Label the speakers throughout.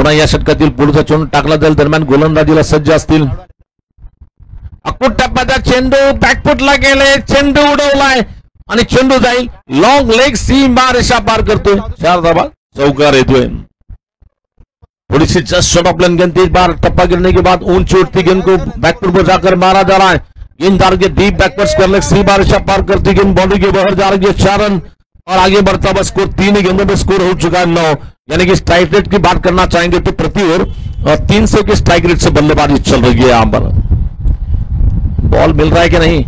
Speaker 1: पुन्हा या षटकातील पुढचा चेंडू टाकला जाईल. दरम्यान गोलंदाजीला सज्ज असतील. अकुट टप्प्याचा चेंडू बॅकफुटला गेले, चेंडू उडवलाय आणि चेंडू जाईल लॉंग लेग सीमा रेषा पार करतोय. 4 धावा चौकार येतोय. थोड़ी सी जस्ट शॉट ऑफ लेन गेंद तेज बार टप्पा गिरने के बाद ऊंची उठती गेंद को बैकफुट पर जाकर मारा जा रहा है. गेंददार के डीप बैकवर्ड स्क्वायर लेग सीमा रेषा पार करती गेंद बाउंड्री के बाहर जा रही है. 4 रन और आगे बढ़ता हुआ स्कोर 3 ही गेंदों में स्कोर हो चुका है 9. यानी कि स्ट्राइक रेट की बात करना चाहेंगे तो प्रति ओवर 300 के स्ट्राइक रेट से बल्लेबाजी चल रही है. यहां पर बॉल मिल रहा है कि नहीं?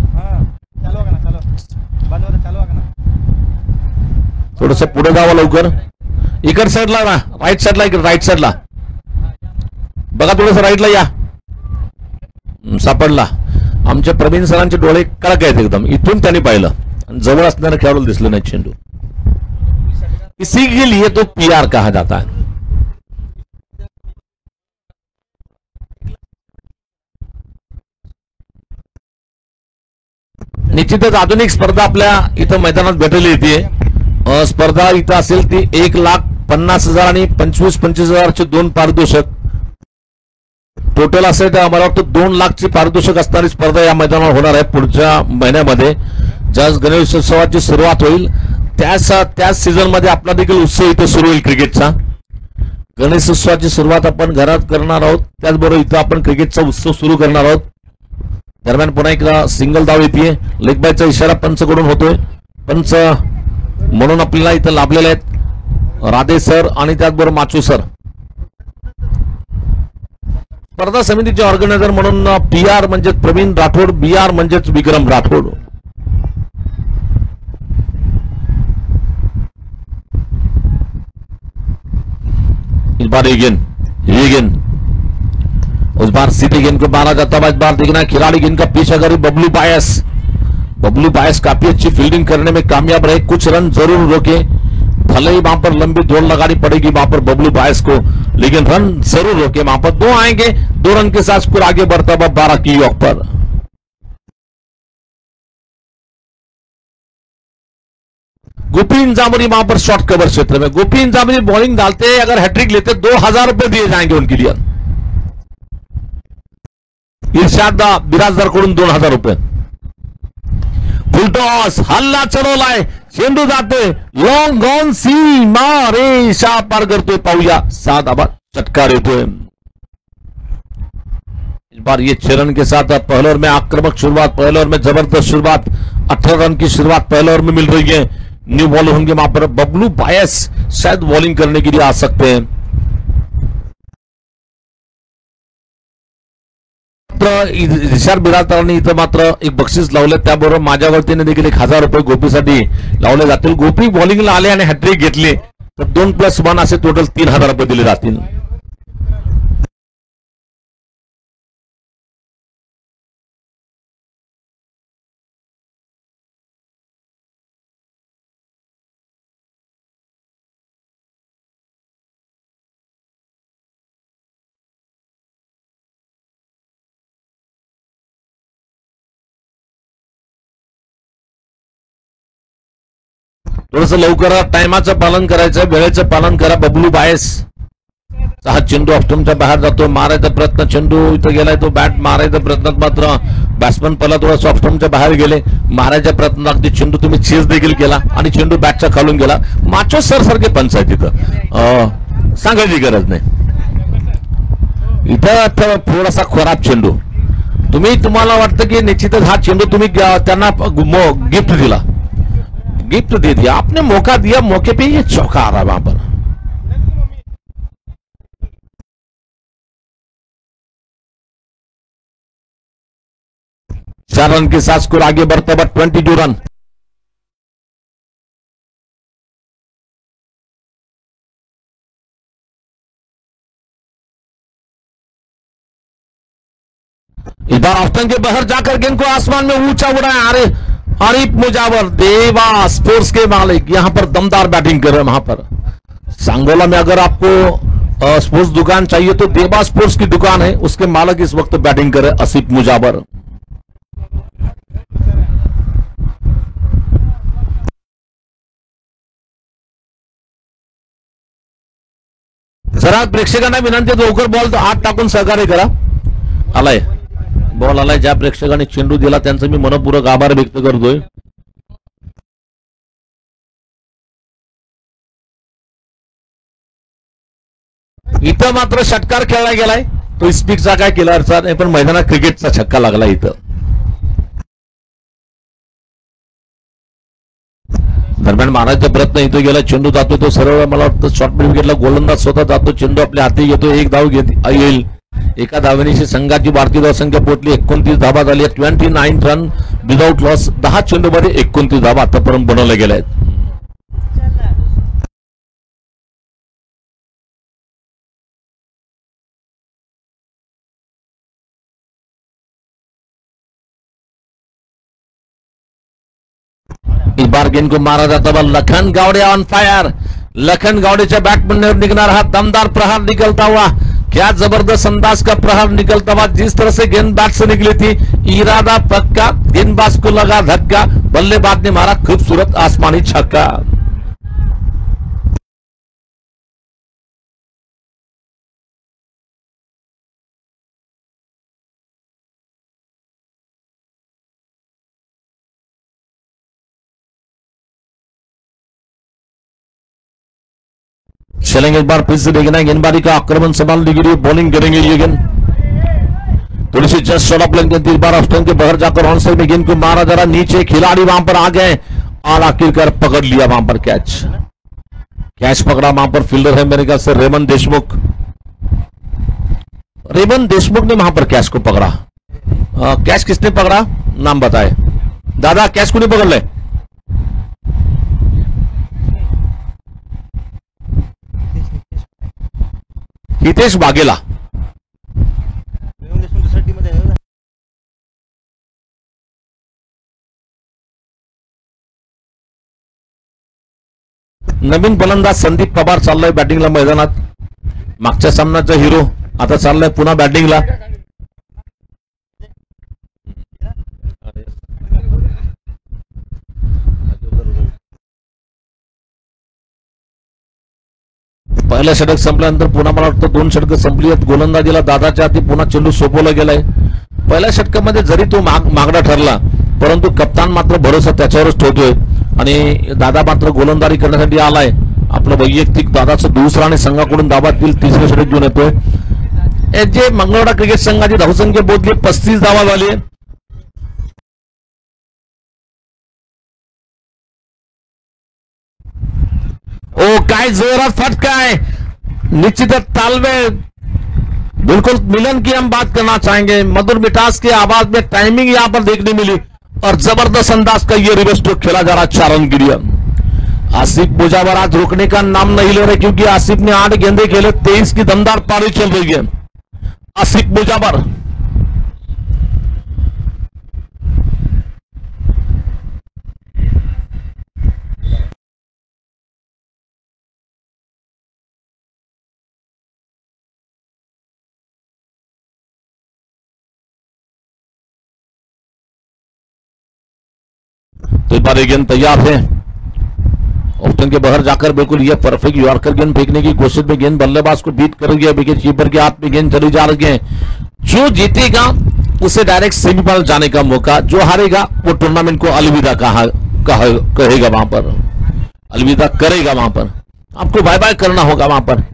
Speaker 1: थोडंसं पुढे जावं लवकर. इकड साईडला ना, राईट साईडला, इकडे राईट साईडला बघा, थोडंसं राईटला या. सापडला. आमच्या प्रवीण सरांचे डोळे कडक आहेत एकदम. इथून त्यांनी पाहिलं आणि जवळ असणाऱ्या खेळाडू दिसलं नाही चेंडू. इसी के लिए तो पीआर कहा जाता है. निश्चितच आधुनिक स्पर्धा आपल्या इथं मैदानात भेटली येते. स्पर्धा इथं असेल ती 1,50,000 आणि 25,000चे 2 पारितोषिक. टोटल असेल तर मला वाटतं 2 लाखची पारितोषिक असणारी स्पर्धा या मैदानावर होणार आहे पुढच्या महिन्यामध्ये. ज्या गणेशोत्सवाची सुरुवात होईल त्याच सीझन मध्ये आपला देखील उत्सव इथे सुरू होईल क्रिकेटचा. गणेशोत्सवाची सुरुवात आपण घरात करणार आहोत, त्याचबरोबर इथं आपण क्रिकेटचा उत्सव सुरू करणार आहोत. दरम्यान पुन्हा एकदा सिंगल धाव येते. लेग बायचा इशारा पंचकडून होतोय. पंच म्हणून आपल्याला इथं लाभलेले आहेत राधे सर आणि त्याचबरोबर माचू सर. स्पर्धा समितीचे ऑर्गनायझर म्हणून पीआर म्हणजे प्रवीण राठोड, बीआर म्हणजेच विक्रम राठोड. इस बार ये गेंद उस बार सीधी गेंद को मारा जाता है. इस बार देखना खिलाड़ी गेंद का पीछा करे. बबलू बायस काफी अच्छी फील्डिंग करने में कामयाब रहे. कुछ रन जरूर रोके, भले ही वहां पर लंबी दौड़ लगानी पड़ेगी वहां पर बबलू बायस को, लेकिन रन जरूर रोके. वहां पर 2 आएंगे. 2 रन के साथ स्कोर आगे बढ़ता हुआ 12 की ऑफ पर. गोपी इंजामरी वहां पर शॉर्ट कवर क्षेत्र में. गोपी इंजामरी बॉलिंग डालते हैं, अगर हैट्रिक लेते 2,000 रुपए दिए जाएंगे उनके लिए. इर्शाद बिराजदार कडून 2,000 रुपये. फुलटॉस हल्ला चढवलाय, चेंडू जातोय लॉंग ऑन सीमा रेषा पार करतोय. पाहूया 7 धावा चटकार येतोय. इस बार ये 6 रन के साथ पहले ओवर में आक्रामक शुरुआत, पहले ओवर में जबरदस्त शुरुआत. 18 रन की शुरुआत पहले ओवर में मिल रही है. न्यू बॉलर होंगे वहां पर. बबलू बायस शायद बॉलिंग करने के लिए आ सकते हैं. विशाल बिराजदारांनी इथं मात्र एक बक्षीस लावलं. त्याबरोबर माझ्या वतीने देखील 1,000 रुपये गोपीसाठी लावले जातील. गोपी बॉलिंगला आले आणि हॅट्रिक घेतली तर 2+1 असे टोटल 3,000 रुपये दिले जातील. थोडंसं लवकर टायमाचं पालन करायचं, वेळेचं पालन करा. बबलू बायस हा चेंडू ऑफस्टंपच्या बाहेर जातो. मारायचा प्रयत्न, चेंडू इथं गेलाय, तो बॅट मारायच्या प्रयत्नात मात्र बॅट्समन पहिला थोडा ऑफस्टंपच्या बाहेर गेले. मारायच्या प्रयत्नात अगदी चेंडू तुम्ही चेस देखील केला आणि चेंडू बॅटच्या खालून गेला. माचो सर सारखे पंच आहेत तिथं, सांगायची गरज नाही. इथं थोडासा खराब चेंडू. तुम्हाला वाटतं की निश्चितच हा चेंडू तुम्ही त्यांना गिफ्ट दिला, गिफ्ट दे दिया आपने, मौका दिया, मौके पे ये चौका आ रहा है वहां पर. चार रन के साथ स्कोर आगे बढ़ता है 22 रन. इधर ऑफ्टन के बाहर जाकर गेंद को आसमान में ऊंचा उड़ाया. अरे आरिफ मुजावर, देवा स्पोर्ट्स के मालिक यहां पर दमदार बैटिंग कर रहे हैं. वहां पर सांगोला में अगर आपको स्पोर्ट्स दुकान चाहिए तो देवा स्पोर्ट्स की दुकान है, उसके मालिक इस वक्त बैटिंग कर रहे हैं आसिफ मुजावर. जरा प्रेक्षकांना विनंती आहे, लवकर बॉल तो आत टाकून सहकार्य करा. आलाय बॉल आलाय. ज्या प्रेक्षकांनी चेंडू दिला त्यांचं मी मनपूर्वक आभार व्यक्त करतोय. इथं मात्र षटकार खेळला गेलाय. तो स्पीकचा काय केला अर्थ नाही, पण मैदानात क्रिकेटचा छक्का लागला इथं. दरम्यान मारायचा प्रयत्न इथं गेला. चेंडू जातो तो सरळ, मला वाटतं शॉर्ट विकेटला गोलंदाज स्वतः जातो. चेंडू आपल्या हाती घेतो. एक धाव येईल. एका धावेनिशी संघाची भारतीय धावसंख्या पोहोचली 29 धावा झाली. 29 रन विदाऊट लॉस. 10 चेंडूमध्ये 29 धावा आतापर्यंत बनवल्या गेल्या आहेत. इस बार गेंद को मारा जाता हुआ लखन गावड़े ऑन फायर. लखन गावड़ेच्या बॅटमॅनवर निकलणार हा दमदार प्रहार निकलता हुआ. क्या जबरदस्त अंदाज का प्रहार निकलता हुआ. जिस तरह से गेंद बैट से निकली थी, इरादा पक्का, गेंदबाज को लगा धक्का, बल्लेबाज ने मारा खूबसूरत आसमानी छक्का. चलेंगे एक बार फिर से देखना है गेंदबाजी का आक्रमण संभालने के लिए बॉलिंग करेंगे ये गेंद. थोड़ी सी जस्ट शॉट ऑफ लेंगे. इस बार ऑफ के बाहर जाकर ऑन साइड में गेंद को मारा जा रहा. नीचे खिलाड़ी वहां पर आ गए और आखिरकार पकड़ लिया वहां पर कैच पकड़ा वहां पर. फील्डर है मेरे ख्याल से रेमन देशमुख. रेमन देशमुख ने वहां पर कैच को पकड़ा. कैच किसने पकड़ा नाम बताए दादा. कैच को नहीं पकड़ ले. हितेश वाघेला. नवीन फलंदाज संदीप पवार चाललाय बॅटिंगला मैदानात. मागच्या सामन्याचा हिरो आता चाललाय पुन्हा बॅटिंगला. पहिलं षटक संपल्यानंतर पुन्हा मला वाटतं 2 षटकं संपली आहेत. गोलंदाजीला दादाच्या हाती पुन्हा चेंडू सोपवला गेलाय. पहिल्या षटकामध्ये जरी तो मागडा ठरला, परंतु कप्तान मात्र भरोसा त्याच्यावरच ठेवतोय आणि दादा मात्र गोलंदाजी करण्यासाठी आलाय. आपलं वैयक्तिक दादाचं दुसरा आणि संघाकडून दाबातील तिसरे षटक घेऊन येतोय. जे मंगळवेढा क्रिकेट संघाची धावसंख्या पोहोचली 35 धावा झाली. ओ काय जोरात फटका है. निश्चित तालमेल बिल्कुल मिलन की हम बात करना चाहेंगे. मधुर मिठास की आवाज में टाइमिंग यहां पर देखने मिली और जबरदस्त अंदाज का ये रिवर्स स्ट्रोक खेला जा रहा. चारण गिरिया आसिफ मुजावर आज रुकने का नाम नहीं ले रहे, क्योंकि आसिफ ने 8 गेंदे खेले. 23 की दमदार पारी चल रही है. आसिफ मुजावर तो इस बार ये गेंद तैयार है. ऑप्शन के बाहर जाकर बिल्कुल ये परफेक्ट यॉर्कर गेंद फेंकने की कोशिश में गेंद बल्लेबाज को बीट कर गया. विकेट कीपर के हाथ में गेंद चली जा रही है. जो जीतेगा उसे डायरेक्ट सेमीफाइनल जाने का मौका, जो हारेगा वो टूर्नामेंट को अलविदा कहेगा. वहां पर अलविदा करेगा. वहां पर आपको बाय बाय करना होगा. वहां पर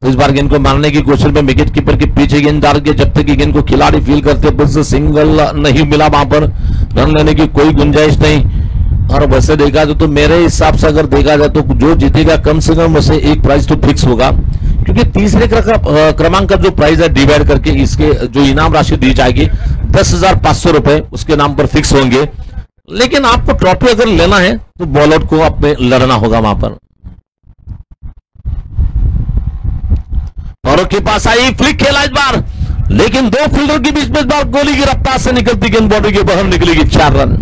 Speaker 1: इस बार गेंद को मारने की कोशिश में विकेट कीपर के पीछे गेंद डाल के जब तक कि गेंद को खिलाड़ी फील करते बस सिंगल नहीं मिला. वहां पर रन लेने की कोई गुंजाइश नहीं. और वैसे देखा जाए तो मेरे हिसाब से अगर देखा जाए तो जो जीतेगा कम से कम वैसे एक प्राइज तो फिक्स होगा, क्योंकि तीसरे क्रमांक का जो प्राइज है डिवाइड करके इसके जो इनाम राशि दी जाएगी 10,500 रुपए उसके नाम पर फिक्स होंगे. लेकिन आपको ट्रॉफी अगर लेना है तो बॉल आउट को अपने लड़ना होगा वहां पर. और के पास आई फ्लिक खेला इस बार, लेकिन 2 फील्डर के बीच में इस बार गोली की रफ्तार से निकलती गेंद बॉडी के बाहर निकलेगी. 4 रन.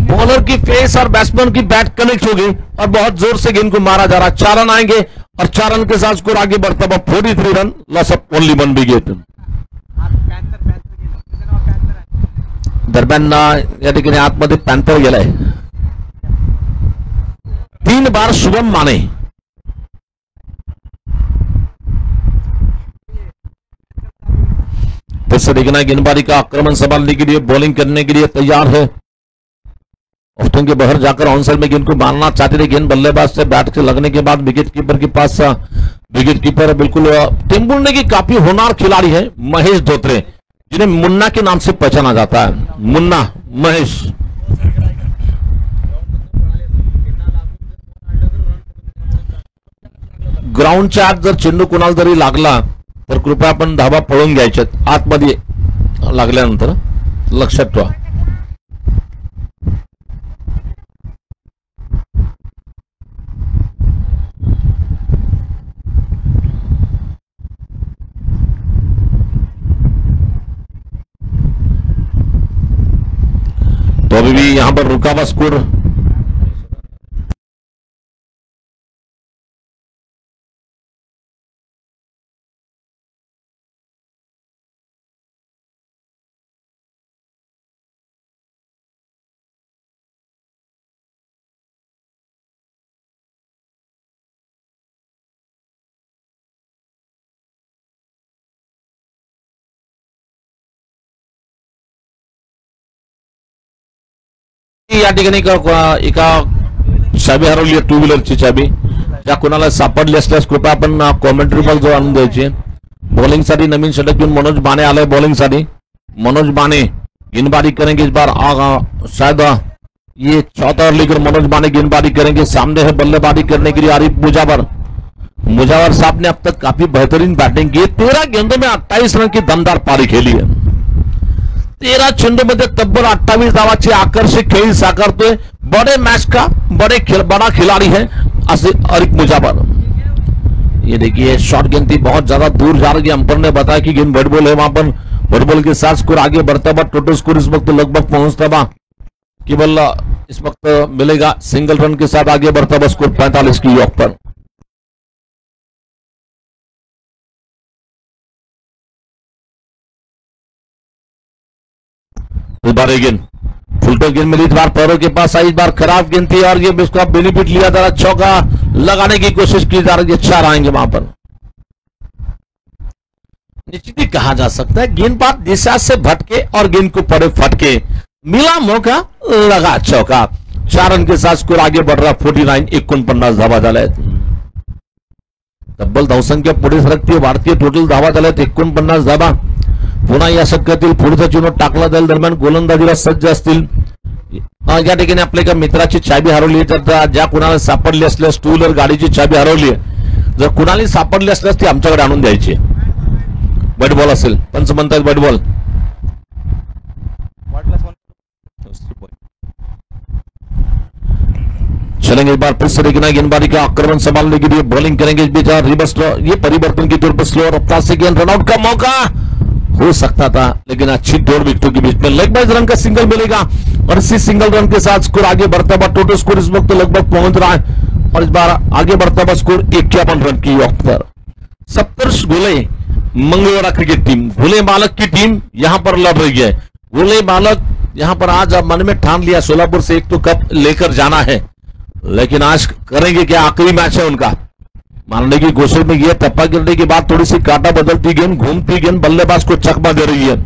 Speaker 1: बॉलर की फेस और बैट्समैन की बैट कनेक्ट होगी और बहुत जोर से गेंद को मारा जा रहा. 4 रन आएंगे और 4 रन के साथ स्कोर आगे बढ़ता हुआ 43 run. Loss of only 1 wicket. दरम्यान या ठिकाणी आतमध्ये पॅन्थर गेलाय. 3 बार शुभम माने. फिर से देखना गेंदबाजी का आक्रमण संभालने के लिए, बॉलिंग करने के लिए तैयार है. ऑफ्टन के बाहर जाकर ऑन साइड में गेंद को मारना चाहते थे. गेंद बल्लेबाज से बैट के लगने के बाद विकेट कीपर के पास, विकेट कीपर बिल्कुल टेम्बुलने की काफी होनहार खिलाड़ी है महेश धोत्रे, जिन्हें मुन्ना के नाम से पहचाना जाता है. मुन्ना महेश. ग्राउंडच्या आत जर चेंडू कोणाला तरी लागला तर कृपया आपण धाबा पळून घ्यायच्यात आतमध्ये लागल्यानंतर, लक्षात ठेवा. तो अभी भी यहां पर रुका हुआ स्कोर. या ठिकाणी एका चाबी हरवली, 2 व्हीलरची चाबी. ज्या कोणाला सापडली असल्यास कृपया आपण कॉमेंट्री बॉक्स जवळ आणून द्यायची. बॉलिंग साठी नवीन षटक घेऊन मनोज बाने आलाय. बॉलिंग साठी मनोज बाने गेंदबाजी करेंगे इस बार. शायद ये चौथा ओवर लेकर मनोज बाने गेंदबाजी करेंगे. सामने है बल्लेबाजी करने के लिए आरिफ मुजावर. मुजावर साहब ने अब तक काफी बेहतरीन बैटिंग की. 13 गेंदों में 28 रन की दमदार पारी खेली है. 13 चेंडूमध्ये तब्बल 28 धावाची आकर्षक खेळी साकारतोय. बड़े मैच का बड़ा खिलाड़ी है आरिफ मुजावर. ये देखिए शॉट गेंद थी, बहुत ज्यादा दूर जा रही है. अंपायर ने बताया कि गेंद बॉल है. वहां पर बॉल के साथ स्कोर आगे बढ़ता हुआ. टोटल स्कोर इस वक्त लगभग पहुंचता हुआ केवल इस वक्त मिलेगा सिंगल रन के साथ आगे बढ़ता हुआ स्कोर 45 की यॉक पर. इस बार गेंद फुलटो गेंद मिली, इस बार पैरों के पास आई. इस बार खराब गेंद थी और ये इसका बेनिफिट लिया जा रहा. चौका लगाने की कोशिश की जा रही है. 4 आएंगे वहां पर. निश्चित ही कहा जा सकता है गेंदबाज दिशा से भटके और गेंद को पड़े फटके. मिला मौका, लगा चौका. 4 रन के साथ स्कोर आगे बढ़ रहा. 49 49 धावा झाल्या. तब्बल धावसंख्या पुढे सरकते. भारतीय टोटल धावा झाल्यात 49 धावा. पुन्हा या षटकातील पुढचा चेंडू टाकला जाईल. दरम्यान गोलंदाजीला सज्ज असतील. या ठिकाणी आपल्या एका मित्राची चाबी हरवली. तर ज्या कुणाला सापडली असल्यास 2 व्हीलर गाडीची चाबी हरवली, जर कुणाला सापडली असल्यास ती आमच्याकडे आणून द्यायची. बॅट बॉल असेल, पंच म्हणतात बॅट बॉल. चलेंगे एक बार फिर से देखना गेंदबाजी का आक्रमण संभालने के लिए बॉलिंग करेंगे. इस बीच रिवर्स ये परिवर्तन की तौर पर स्लो रफ्तार से गेंद, रनआउट का मौका हो सकता था लेकिन अच्छी दौड़ विकेटों के बीच में. लेग बाइज रन का सिंगल मिलेगा और इसी सिंगल रन के साथ स्कोर आगे बढ़ता हुआ. टोटल स्कोर इस वक्त लगभग पहुंच रहा है और इस बार आगे बढ़ता हुआ स्कोर 51 रन की यॉक पर. सप्तर्ष घुले मंगलवाड़ा क्रिकेट टीम, घुले बालक की टीम यहां पर लड़ रही है. घुले बालक यहां पर आज मन में ठान लिया सोलापुर से एक तो कप लेकर जाना है, लेकिन आज करेंगे क्या. आखिरी मैच है उनका. मारने की कोशिश में यह टप्पा गिरने के बाद थोड़ी सी काटा बदलती गेंद, घूमती गेंद बल्लेबाज को चकमा दे रही है.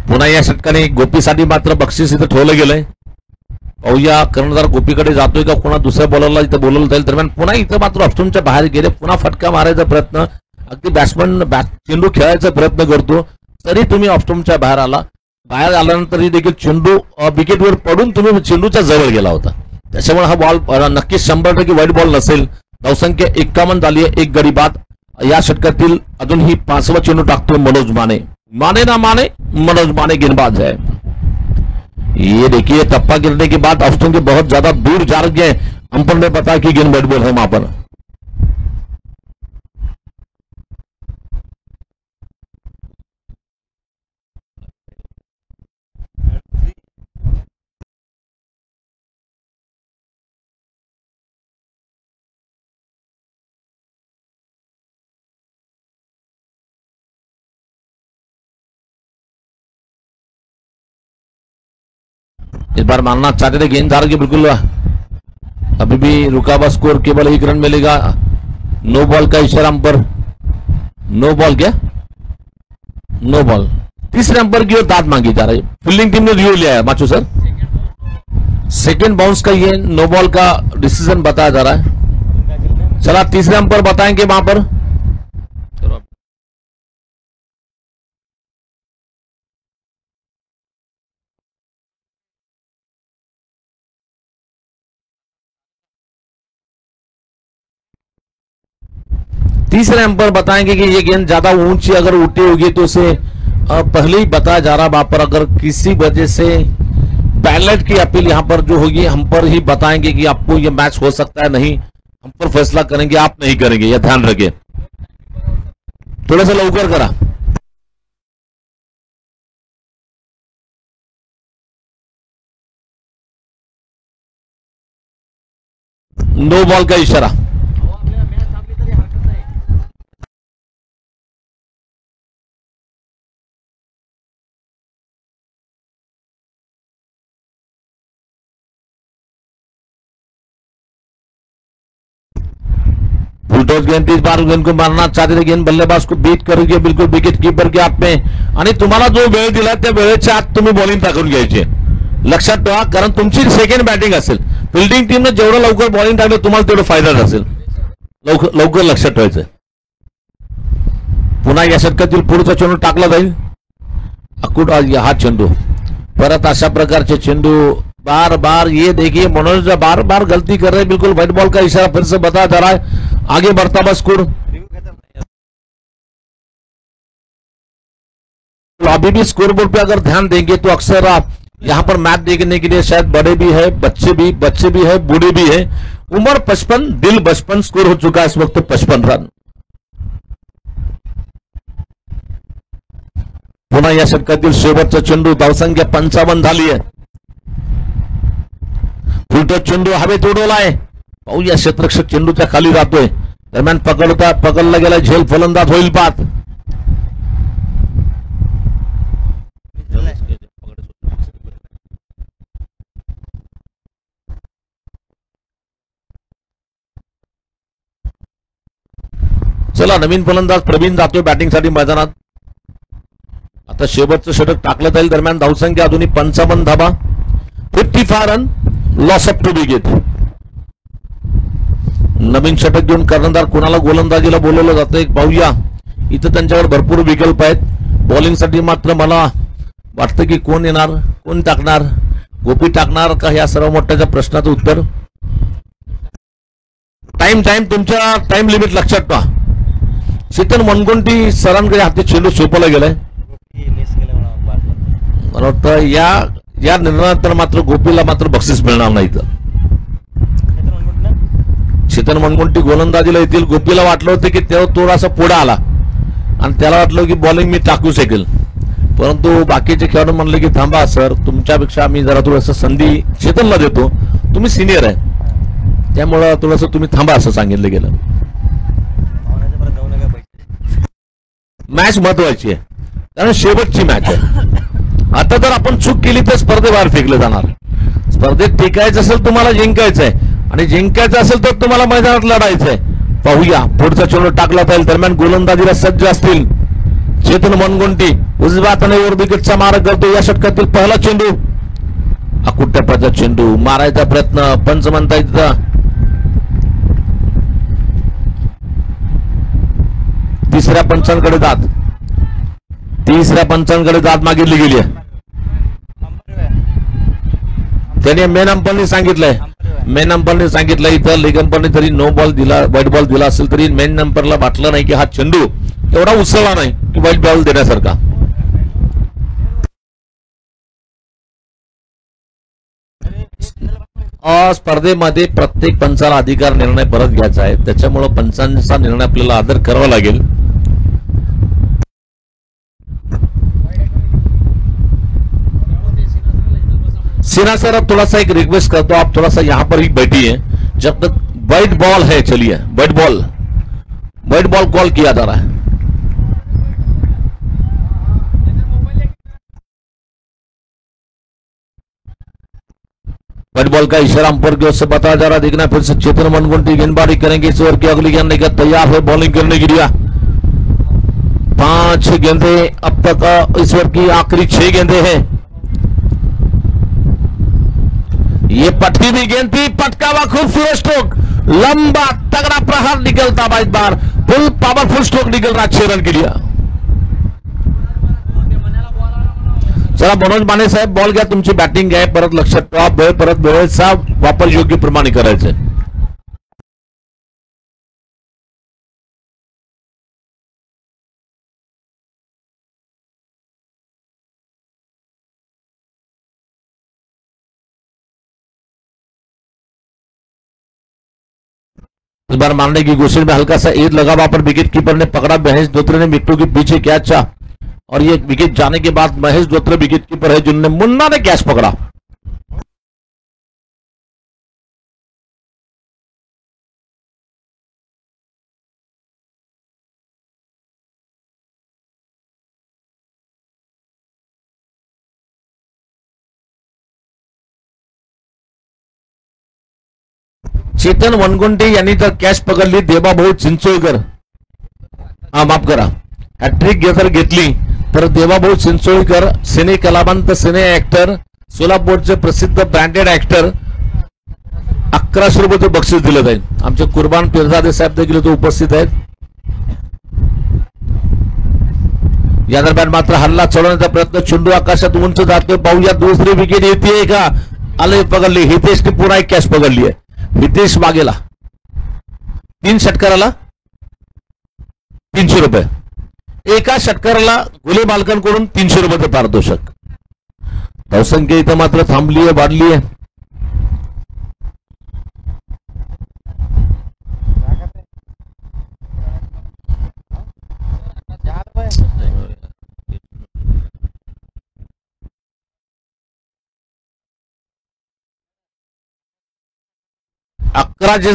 Speaker 1: पुन्हा या षटकाने गोपीसाठी मात्र बक्षीस इथं ठेवलं गेलंय. पाहूया कर्णधार गोपीकडे जातोय का पुन्हा दुसऱ्या बॉलरला इथं बोलवलं जाईल. दरम्यान पुन्हा इथं मात्र ऑप्शनच्या बाहेर गेले. पुन्हा फटका मारायचा प्रयत्न, अगदी बॅट्समन चेंडू खेळायचा प्रयत्न करतो तरी तुम्ही ऑप्शनच्या बाहेर आला. बाहेर आल्यानंतर देखील चेंडू विकेटवर पडून तुम्ही चेंडूच्या जवळ गेला होता. त्याच्यामुळे हा बॉल नक्कीच 100% वाईट बॉल नसेल. धावसंख्या 51 झाली आहे. एक गडी बाद. या षटकातील अजूनही 5वा चेंडू टाकतो मनोज माने. माने ना माने, मनोज माने गेंदबाज है. ये देखिए टप्पा गिरने के बाद ऑप्शन के बहुत ज्यादा दूर जा रही है. अंपायर ने बताया कि गेंद वाइट बॉल है वहां पर. इस बार मानना चाहते थे गेंददार के बिल्कुल अभी भी रुका हुआ स्कोर, केवल 1 रन मिलेगा। नो बॉल का इशारा अंपर, नो बॉल क्या, नो बॉल। तीसरे अंपर की ओर दाद मांगी जा रही है। फील्डिंग टीम ने रिव्यू लिया है माचू सर, सेकेंड बाउंस का ये नो बॉल का डिसीजन बताया जा रहा है। चला तीसरे अंपर बताएंगे वहां पर। तीसरे अंपर बताएंगे कि ये गेंद ज्यादा ऊंची अगर उठी होगी तो उसे पहले ही बताया जा रहा है वहां पर, अगर किसी वजह से बैलेट की अपील यहां पर जो होगी हम पर ही बताएंगे कि आपको ये मैच हो सकता है, नहीं हम पर फैसला करेंगे, आप नहीं करेंगे, यह ध्यान रखिए। थोड़ा सा लवकर करा। नो बॉल का इशारा। बुलटॉस गेंद इस बार गेंद को मारना चाहते थे, गेंद बल्लेबाज को बीट करूगे बिल्कुल विकेट कीपर के हात में, आणि तुम्हाला जो वेळ दिला त्या वेळेच्या आत तुम्ही बॉलिंग टाकून घ्यायची, लक्षात ठेवा, कारण तुमची सेकंड बॅटिंग असेल। फिल्डिंग टीमने जेवढं लवकर बॉलिंग टाकलं तुम्हाला तेवढं फायदा असेल, लवकर लक्षात ठेवायचं। पुन्हा या षटकातील पुढचा चेंडू टाकला जाईल, अकुट हा चेंडू परत अशा प्रकारचे चेंडू बार बार, ये देखिए मनोज बार बार गलती कर रहे हैं, बिल्कुल व्हाइट बॉल का इशारा फिर से बताया जा रहा है। आगे बढ़ता बस स्कोर, अभी भी स्कोर बोर्ड पे अगर ध्यान देंगे तो अक्सर आप यहाँ पर मैच देखने के लिए शायद बड़े भी है, बच्चे भी है, बूढ़े भी है। उम्र 55, दिल 55, स्कोर हो चुका है इस वक्त 55 रन। पुन्हा या षटकातील शेवटचा चेंडू, धावसंख्या 55 झाली आहे। उलट चेंडू हवेत उडवलाय, पाहूया क्षेत्ररक्षक चेंडूच्या खाली जातोय, दरम्यान पकडला गेला झेल फलंदाज होईल बाद। चला नवीन फलंदाज प्रवीण जातोय बॅटिंग साठी मैदानात। आता शेवटचं षटक टाकलं जाईल, दरम्यान धावसंख्या अजूनही 55 धाबा, 55 रन, लॉस ऑफ 2 विकेट। नवीन षटक घेऊन कर्णधार कोणाला गोलंदाजीला बोलवलं जातंय पाहूया, इथं त्यांच्याकडे भरपूर विकल्प आहेत। बॉलिंग साठी मात्र मला वाटतं की कोण येणार, कोण टाकणार, गोपी टाकणार का, या सर्व मोठ्याच्या प्रश्नाचं उत्तर। टाइम तुमच्या टाइम लिमिट लक्षात ठेवा। शीतल मनगुंटी सरांकडे हाती चेंडू सोपवला गेलाय, मला वाटतं या निर्णयानंतर मात्र गोपीला मात्र बक्षीस मिळणार नाही। तर शीतल मनगुंटी गोलंदाजीला येतील, गोपीला वाटलं होतं की तेव्हा थोडासा पुढे आला आणि त्याला वाटलं की बॉलिंग मी टाकू शकेल, परंतु बाकीचे खेळाडू म्हणले की थांबा सर, तुमच्यापेक्षा आम्ही जरा थोडंसं संधी शीतलला देतो, तुम्ही सिनियर आहे, त्यामुळं थोडंसं तुम्ही थांबा असं सांगितलं गेलं। मॅच महत्वाची आहे, कारण शेवटची मॅच आहे। आता जर आपण चूक केली तर स्पर्धेबाहेर फेकलं जाणार। स्पर्धेत टिकायचं असेल तुम्हाला, जिंकायचंय, आणि जिंकायचं असेल तर तुम्हाला मैदानात लढायचंय। पाहूया पुढचा चेंडू टाकला जाईल, दरम्यान गोलंदाजीला सज्ज असतील चेतन मनगुंटी, उजव्या हाताने ओव्हर विकेटचा मार्ग करतो। या षटकातील पहिला चेंडू, अकुट टप्प्याचा चेंडू, मारायचा प्रयत्न, पंच म्हणता येतं। तिसऱ्या पंचांकडे दाद मागितली गेली आहे। त्याने मेन अंपरने सांगितलंय इथं लेग अंपरने तरी नो बॉल दिला, व्हाईट बॉल दिला असेल तरी मेन अंपरला वाटलं नाही की हा चेंडू एवढा उसळला नाही की व्हाईट बॉल देण्यासारखा। स्पर्धेमध्ये प्रत्येक पंचाला अधिकार निर्णय परत घ्यायचा आहे, त्याच्यामुळे पंचांचा निर्णय आपल्याला आदर करावा लागेल। सिन्हा सर अब थोड़ा सा एक रिक्वेस्ट करता हूं, आप थोड़ा सा यहां पर ही बैठिए, जब तक व्हाइट बॉल है, चलिए व्हाइट बॉल कॉल किया जा रहा है। व्हाइट बॉल का इशारा अंपायर की ओर से बताया जा रहा है। देखना फिर से चेतन मनगुंटी गेंदबाजी करेंगे इस ओवर की अगली गेंद लेकर तैयार है बॉलिंग करने के लिए। 5 गेंदे अब तक इस ओवर की आखिरी 6 गेंदे हैं। ये पटकी भी गेंद थी, पटका हुआ खूबसूरत स्ट्रोक, लंबा तगड़ा प्रहार निकलता हुआ इस बार फुल पावरफुल स्ट्रोक निकल रहा 6 रन के लिए। चला मनोज माने साहेब बॉल घ्या, तुमची बॅटिंग आहे, परत लक्षात ठेवा वेळ परत वेळेचा वापर योग्य प्रमाणे करायचा। इस बार मारने की कोशिश में हल्का सा एज लगा, वहां पर विकेट कीपर ने पकड़ा, महेश धोत्रे ने मिट्टू के पीछे कैच चाहा और ये विकेट जाने के बाद महेश धोत्रे विकेट कीपर है जिन्होंने मुन्ना ने कैच पकड़ा। चेतन वनगुंटे यांनी तर कॅच पकडली, देवाभाऊ चिंचोळकर माफ करा हॅट्रिक जर घेतली तर देवाभाऊ चिंचोळकर सिने कलावंत, सिने ऍक्टर, सोलापूरचे प्रसिद्ध ब्रँडेड ऍक्टर 1100 रुपये बक्षीस दिलं जाईल। आमचे कुर्बान पिरजादे साहेब देखील तो उपस्थित आहेत। या दरम्यान मात्र हल्ला चढवण्याचा प्रयत्न, चेंडू आकाशात उंच जातोय, पाहूया दुसरी विकेट येते का, आले पकडली, हितेशने पुन्हा एक कॅच पकडली आहे। हितेश वाघेला 3 षटकाराला 300 रुपये, एका षटकाराला गुले मालकांकडून 300 रुपये पारितोषिक। धावसंख्या इथं मात्र थांबली आहे, वाढली आहे। अकराचे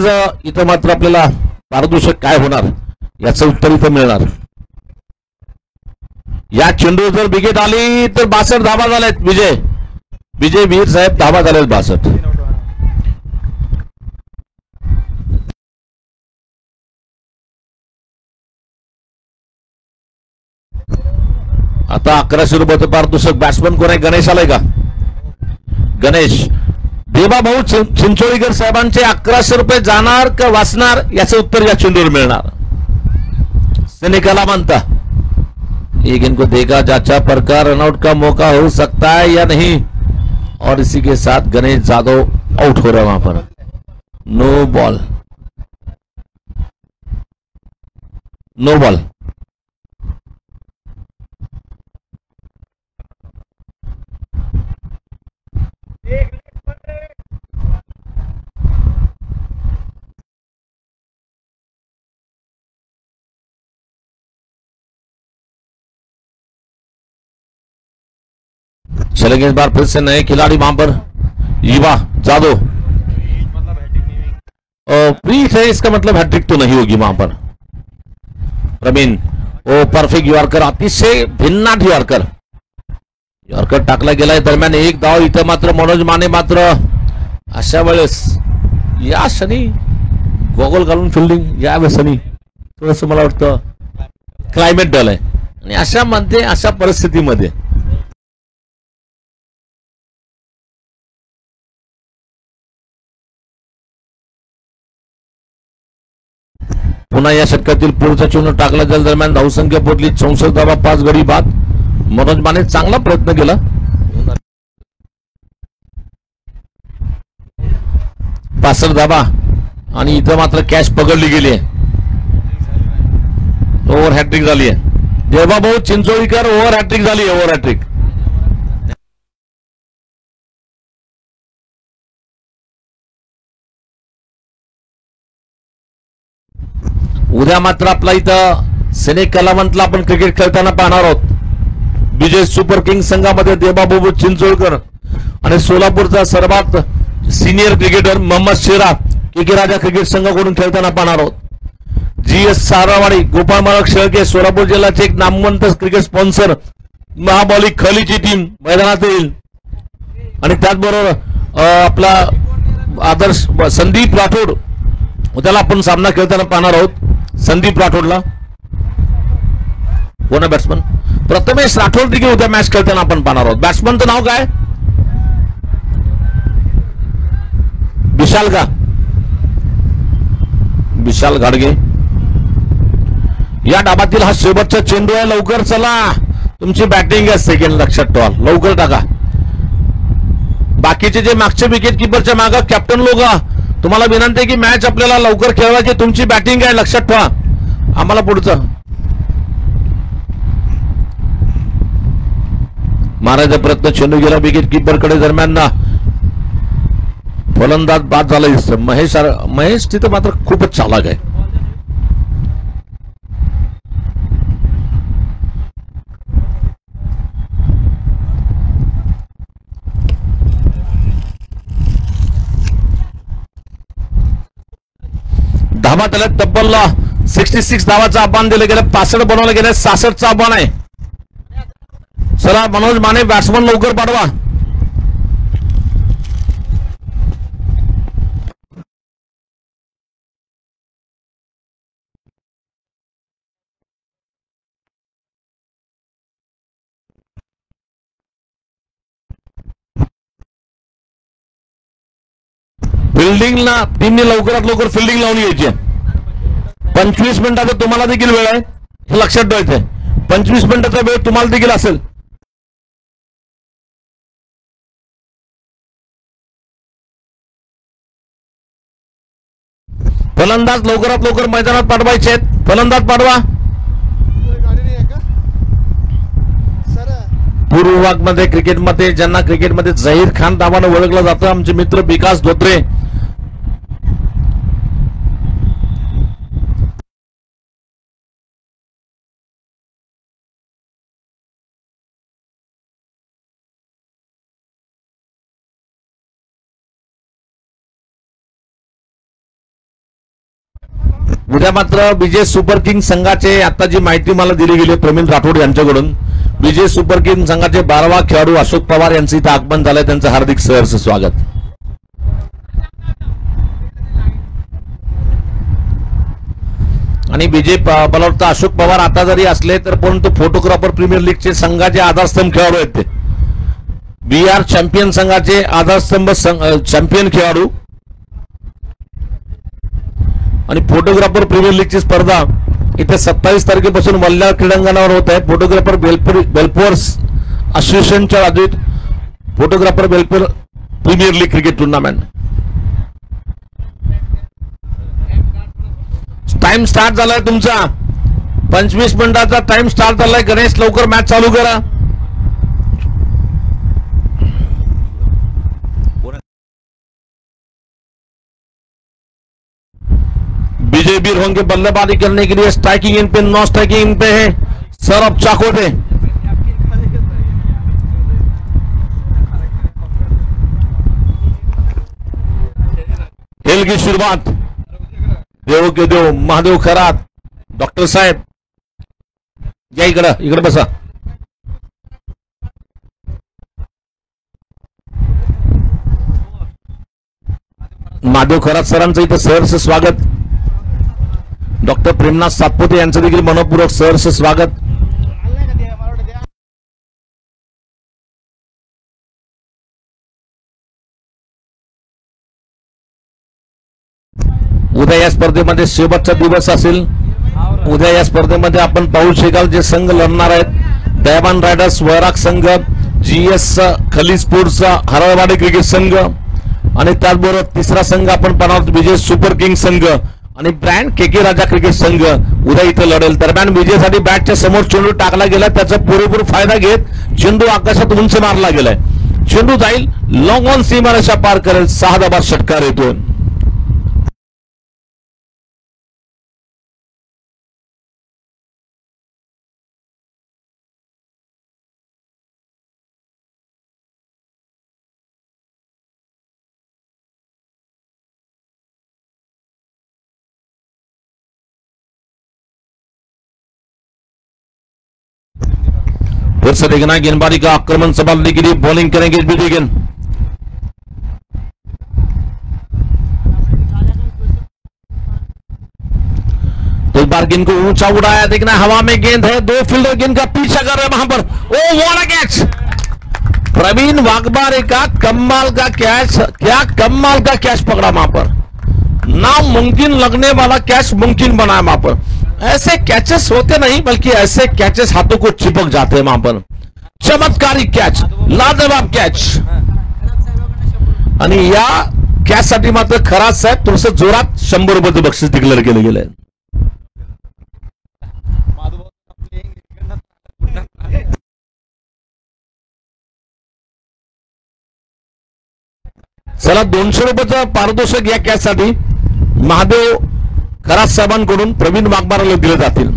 Speaker 1: इथं मात्र आपल्याला पारितोषिक काय होणार याचं उत्तर इथं मिळणार। या चेंडू जर विकेट आली तर 62 धावा झाल्यात। विजय वीर साहेब धावा झाल्यात 62। आता 1100 रुपयाचं पारितोषिक बॅट्समन कोण आहे, गणेश आलाय का? गणेश, देवाभाऊ चिंचोळीकर साहेबांचे 1100 रुपये जाणार का वाचणार याचं उत्तर या चेंडूवर मिळणार। सेनेकाला मानता एक इनको देखा जाचा प्रकार रनआउट का मौका हो सकता है या नहीं, और इसी के साथ गणेश यादव आउट हो रहा है वहां पर, नो बॉल नो बॉल। चलेंगे इस बार फिर से नए खिलाड़ी वहां पर, युवा जादव प्रीत है, इसका मतलब हैट्रिक तो नहीं होगी वहां पर। प्रवीण ओ परफेक्ट यॉर्कर, अतिशय भिन्नाट यॉर्कर टाकला गेलाय। दरम्यान एक धाव इथं मात्र मनोज माने मात्र अशा वेळेस या शनी गॉगल घालून फिल्डिंग, या वेळेस थोडस मला वाटतं क्लायमेट डल आहे आणि अशा परिस्थितीमध्ये पुन्हा या षटकातील पुढचा चेंडू टाकला जाईल। दरम्यान धावसंख्या पोहोचली 64 धावा, 5 गडी बाद। मनोज माने चांगला प्रयत्न केला, 65 धावा आणि इथं मात्र कॅच पकडली गेली आहे, ओव्हर हॅट्रिक झाली आहे। देवाभाऊ चिंचोळीकर ओव्हर हॅट्रिक झाली आहे, ओव्हर हॅट्रिक। उद्या मात्र आपला इथं सेने कलावंतला आपण क्रिकेट खेळताना पाहणार आहोत। विजय सुपर किंग संघामध्ये देवाभाऊ चिंचोळकर आणि सोलापूरचा सर्वात सिनियर क्रिकेटर मोहम्मद शेरा के राजा क्रिकेट संघाकडून खेळताना पाहणार आहोत। GS सारावाडी, गोपाळ मालक शेळके, सोलापूर जिल्ह्याचे एक नामवंत क्रिकेट स्पॉन्सर महाबली खलीची टीम मैदानात येईल आणि त्याचबरोबर आपला आदर्श संदीप राठोड त्याला आपण सामना खेळताना पाहणार आहोत. संदीप राठोडला कोण बॅट्समन प्रथमेश राठोड देखील उद्या मॅच खेळताना आपण पाहणार आहोत. बॅट्समनचं नाव काय विशाल का विशाल घाडगे. या डाबातील हा शेवटचा चेंडू आहे. लवकर चला तुमची बॅटिंग आहे सेकंड लक्षात ठेवा लवकर टाका. बाकीचे जे मागचे विकेट किपरच्या मागे कॅप्टन लोक तुम्हाला विनंती आहे की मॅच आपल्याला लवकर खेळवायची तुमची बॅटिंग आहे लक्षात ठेवा. आम्हाला पुढचं मारायचा प्रयत्न चेंडू गेला विकेट किपर कडे दरम्यान फलंदाज बाद झाला दिसतं. महेश तिथं मात्र खूपच चालाक आहे. धावा त्याला तब्बल 66 धावाचा आव्हान दिलं गेलं. 65 बनवलं गेलं. 66चं आव्हान आहे. चला मनोज माने बॅट्समन लवकर पाठवा. फिल्डिंगला टीमने लवकरात लवकर फिल्डिंग लावून घ्यायची. 25 मिनिटाचा तुम्हाला देखील वेळ आहे हे लक्षात ठेवायचंय. 25 मिनिटाचा वेळ तुम्हाला देखील असेल. फलंदाज लवकरात लवकर मैदानात पाठवायचे आहेत. फलंदाज पाठवा. पूर्व भागमध्ये क्रिकेटमध्ये ज्यांना क्रिकेटमध्ये झहीर खान नावानं ओळखलं जातं आमचे मित्र विकास धोत्रे उद्या मात्र विजय सुपर किंग संघाचे आता जी माहिती मला दिली गेली प्रवीण राठोड यांच्याकडून विजय सुपर किंग संघाचे 12वा खेळाडू अशोक पवार यांचं इथं आगमन झालंय. त्यांचं हार्दिक सहर्ष स्वागत. आणि विजय मला वाटतं अशोक पवार आता जरी असले तर परंतु फोटोग्राफर प्रीमियर लीगचे संघाचे आधारस्तंभ खेळाडू आहेत. ते BR चॅम्पियन संघाचे आधारस्तंभ चॅम्पियन खेळाडू आणि फोटोग्राफर प्रीमियर लीगची स्पर्धा इथे 27 तारखेपासून वल्ल्याळ क्रीडांगणावर होत आहे. फोटोग्राफर वेलफेअर्स असोसिएशनच्या आयोजित photographer welfare premier league cricket tournament. Time start झालाय तुमचा. 25 मिनिटाचा टाइम स्टार्ट झालाय. गणेश लवकर मॅच चालू करा. विजय बीर होंगे बल्लेबाजी करने के लिए. स्ट्राइकिंग इन पे नॉन स्ट्राइकिंग इन पे है सौरभ चाकोटे. खेल की शुरुआत देव के देव महादेव खरात डॉक्टर साहेब या इकडे बसा. महादेव खरात सरांचं इथं सहर्ष स्वागत. डॉक्टर प्रेमनाथ सातपुते यांचं देखील मनपूर्वक सहर्ष स्वागत. उद्या या स्पर्धेमध्ये शेवटचा दिवस असेल. उद्या या स्पर्धेमध्ये आपण पाहू शकाल जे संघ लढणार आहेत. दयावान रायडर्स वैराग संघ, GS खली स्पोर्ट्सचा हरळवाडी क्रिकेट संघ आणि त्याचबरोबर तिसरा संघ आपण पाहणार विजय सुपर किंग संघ आणि ब्रँड KK राजा क्रिकेट संघ उद्या इथे लढेल. दरम्यान विजयसाठी बॅटच्या समोर चेंडू टाकला गेला. त्याचा पुरेपूर फायदा घेत चेंडू आकाशात उंच मारला गेलाय. चेंडू जाईल लॉंग ऑन सीमारेषा पार करेल. 6 धावा षटकार येतो. फिर से देखना गेंदबाजी का आक्रमण संभालने के लिए बॉलिंग करेंगे बिडिगन. बार गेंद को ऊंचा उड़ाया, देखना हवा में गेंद है, दो फील्डर गेंद का पीछा कर रहे हैं वहां पर। Oh what a catch, Praveen Waghmare का कमाल का कैच, क्या कमाल का कैच पकड़ा वहां पर, नामुमकिन लगने वाला कैच मुमकिन बनाया वहां पर। ऐसे कैचेस होते नहीं, बल्कि ऐसे कैचेस हाथों को चिपक जाते हैं वहां पर। चमत्कारी कैच, लाजवाब कैच। आणि या कॅचसाठी मात्र खरात साहेब थोडस जोरात 100 रुपयाचं बक्षीस डिक्लेअर केलं गेलंय. चला 200 रुपयाचं पारितोषिक या कॅचसाठी महादेव खरात साहेबांकडून प्रवीण वाघमारेला दिले जातील.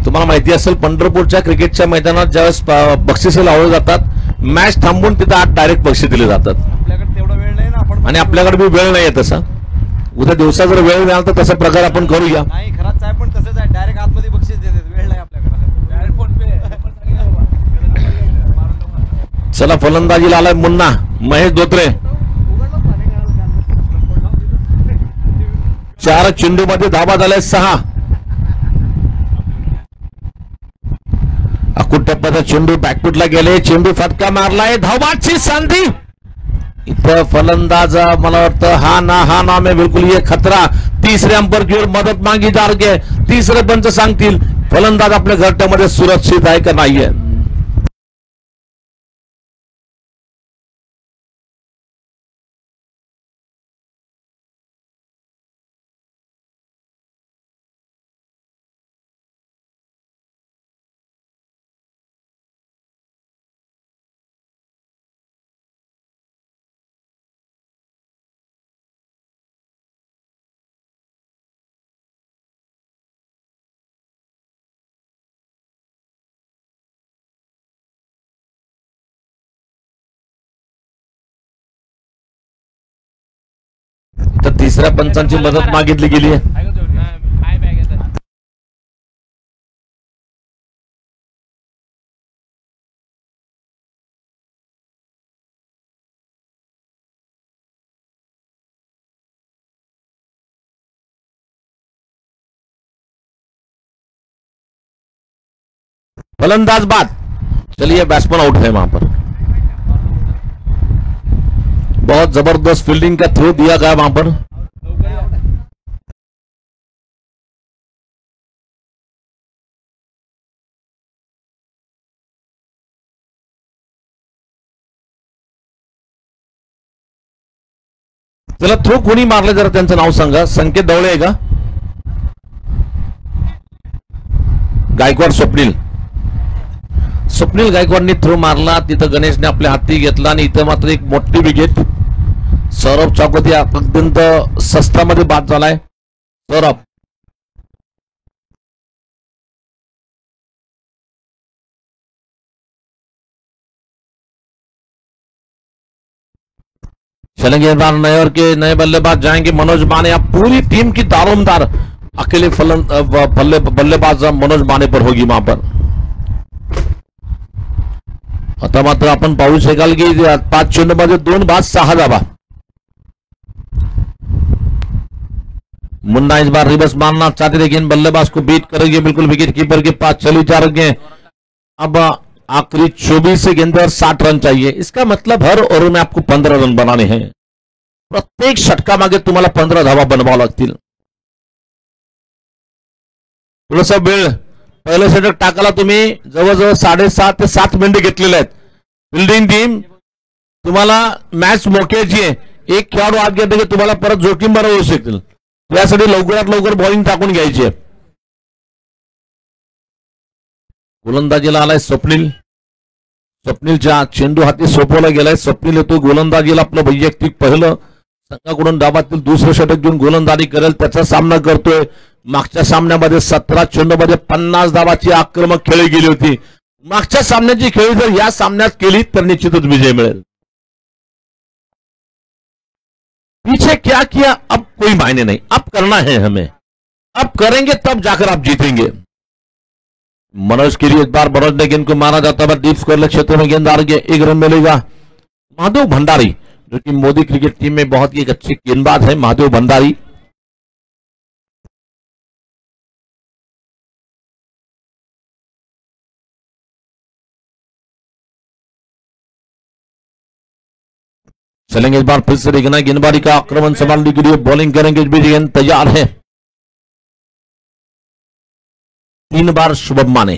Speaker 1: तुम्हाला माहिती असेल पंढरपूरच्या क्रिकेटच्या मैदानात ज्यावेळेस बक्षिसे लावले जातात, मॅच थांबून तिथे आत डायरेक्ट बक्षीस दिले जातात.
Speaker 2: आपल्याकडे तेवढा वेळ नाही ना, आपण
Speaker 1: आणि आपल्याकडे बी वेळ नाही तसा. उद्या दिवसा जर वेळ मिळाला तर तसा प्रकार आपण करूया.
Speaker 2: नाही, खरात साहेब पण तसंच आहे, डायरेक्ट आतमध्ये बक्षीस देतात, वेळ नाही आपल्याकडे, डायरेक्ट फोन पे.
Speaker 1: चला फलंदाजीला आलाय मुन्ना महेश धोत्रे. 4 चेंडूमध्ये धावा झाल्या 6. अकुटप्पाचा चेंडू बॅकफुटला गेले, चेंडू फटका मारलाय, धावाची संधी. इथं फलंदाज मला वाटतं हा ना में बिल्कुल ये खतरा. तीसरे अंपर की ओर मदत मांगी जा रही है. तीसरे पंच सांगतील फलंदाज आपल्या घरट्यामध्ये सुरक्षित आहे का नाहीये. तर तिसऱ्या पंचांची मदत मागितली गेली आहे. फलंदाज बाद. चलिए बैट्समैन आउट है वहां पर. बहुत जबरदस्त फील्डिंग का थ्रो दिया गया वहां पर. चला थ्रो कोणी मारले जरा त्यांचं नाव सांगा. संकेत दवळे आहे का? गायकवाड स्वप्नील गायकवाडनी थ्रो मारला. तिथं गणेशने आपल्या हाती घेतला आणि इथं मात्र एक मोठी विकेट. सौरभ चौकती अत्यंत सस्तामध्ये बाद झालाय. सौरभ चलेंगे नए बल्लेबाज जाएंगे मनोज माने. अब पूरी टीम की दारोमदार अकेले बल्लेबाज मनोज माने पर होगी वहां पर. आता मात्र आपण पाहू शकाल की 5 चेंडूमध्ये 2 बाद 6 धावा. मुन्ना इस बार रिवर्स मारना चाहते थे, गेंद बल्लेबाज को बीट करेंगे, बिल्कुल विकेट कीपर के पास चली जा रही है. अब आखिरी 24 से गेंद पर 60 रन चाहिए. इसका मतलब हर ओव्हर में आपको 15 रन बनाने हैं. प्रत्येक षटका मागे तुम्हाला 15 धावा बनवावं लागतील. थोडासा वेळ पहिलं षटक टाकायला तुम्ही जवळजवळ 6.5 ते 7 मिनिटं घेतलेले आहेत. फिल्डिंग टीम तुम्हाला मॅच मोक्याची आहे. एक खेळाडू आत घेतले की तुम्हाला परत जोखीम बरं होऊ शकतील. यासाठी लवकरात लवकर बॉलिंग टाकून घ्यायची आहे. गोलंदाजीला आलाय स्वप्नील. स्वप्नीलच्या चेंडू हाती सोपवला गेलाय. स्वप्नील येतो गोलंदाजीला. आपलं वैयक्तिक पहिलं संघाकडून डावातील दुसरं षटक घेऊन गोलंदाजी करेल. त्याचा सामना करतोय. मागच्या सामन्यामध्ये 17 चेंडूमध्ये 50 धावाची आक्रमक खेळी गेली होती. मागच्या सामन्याची खेळी जर या सामन्यात केली तर निश्चितच विजय मिळेल. पीछे क्या किया अब कोई मायने नहीं. अब करना है हमें. अब करेंगे तब जाकर आप जीतेंगे. मनोज के लिए इस बार मनोज ने गेंद को मारा जाता है डीप स्क्वायर क्षेत्र में गेंद आ रही है. 1 रन मिलेगा. महादेव भंडारी जो कि मोदी क्रिकेट टीम में बहुत ही एक अच्छे गेंदबाज है. महादेव भंडारी चलेंगे इस बार फिर से देखना गेंदबाजी का आक्रमण संभालने के लिए बॉलिंग करेंगे इस बीच गेंद तैयार है 3 बार शुभम माने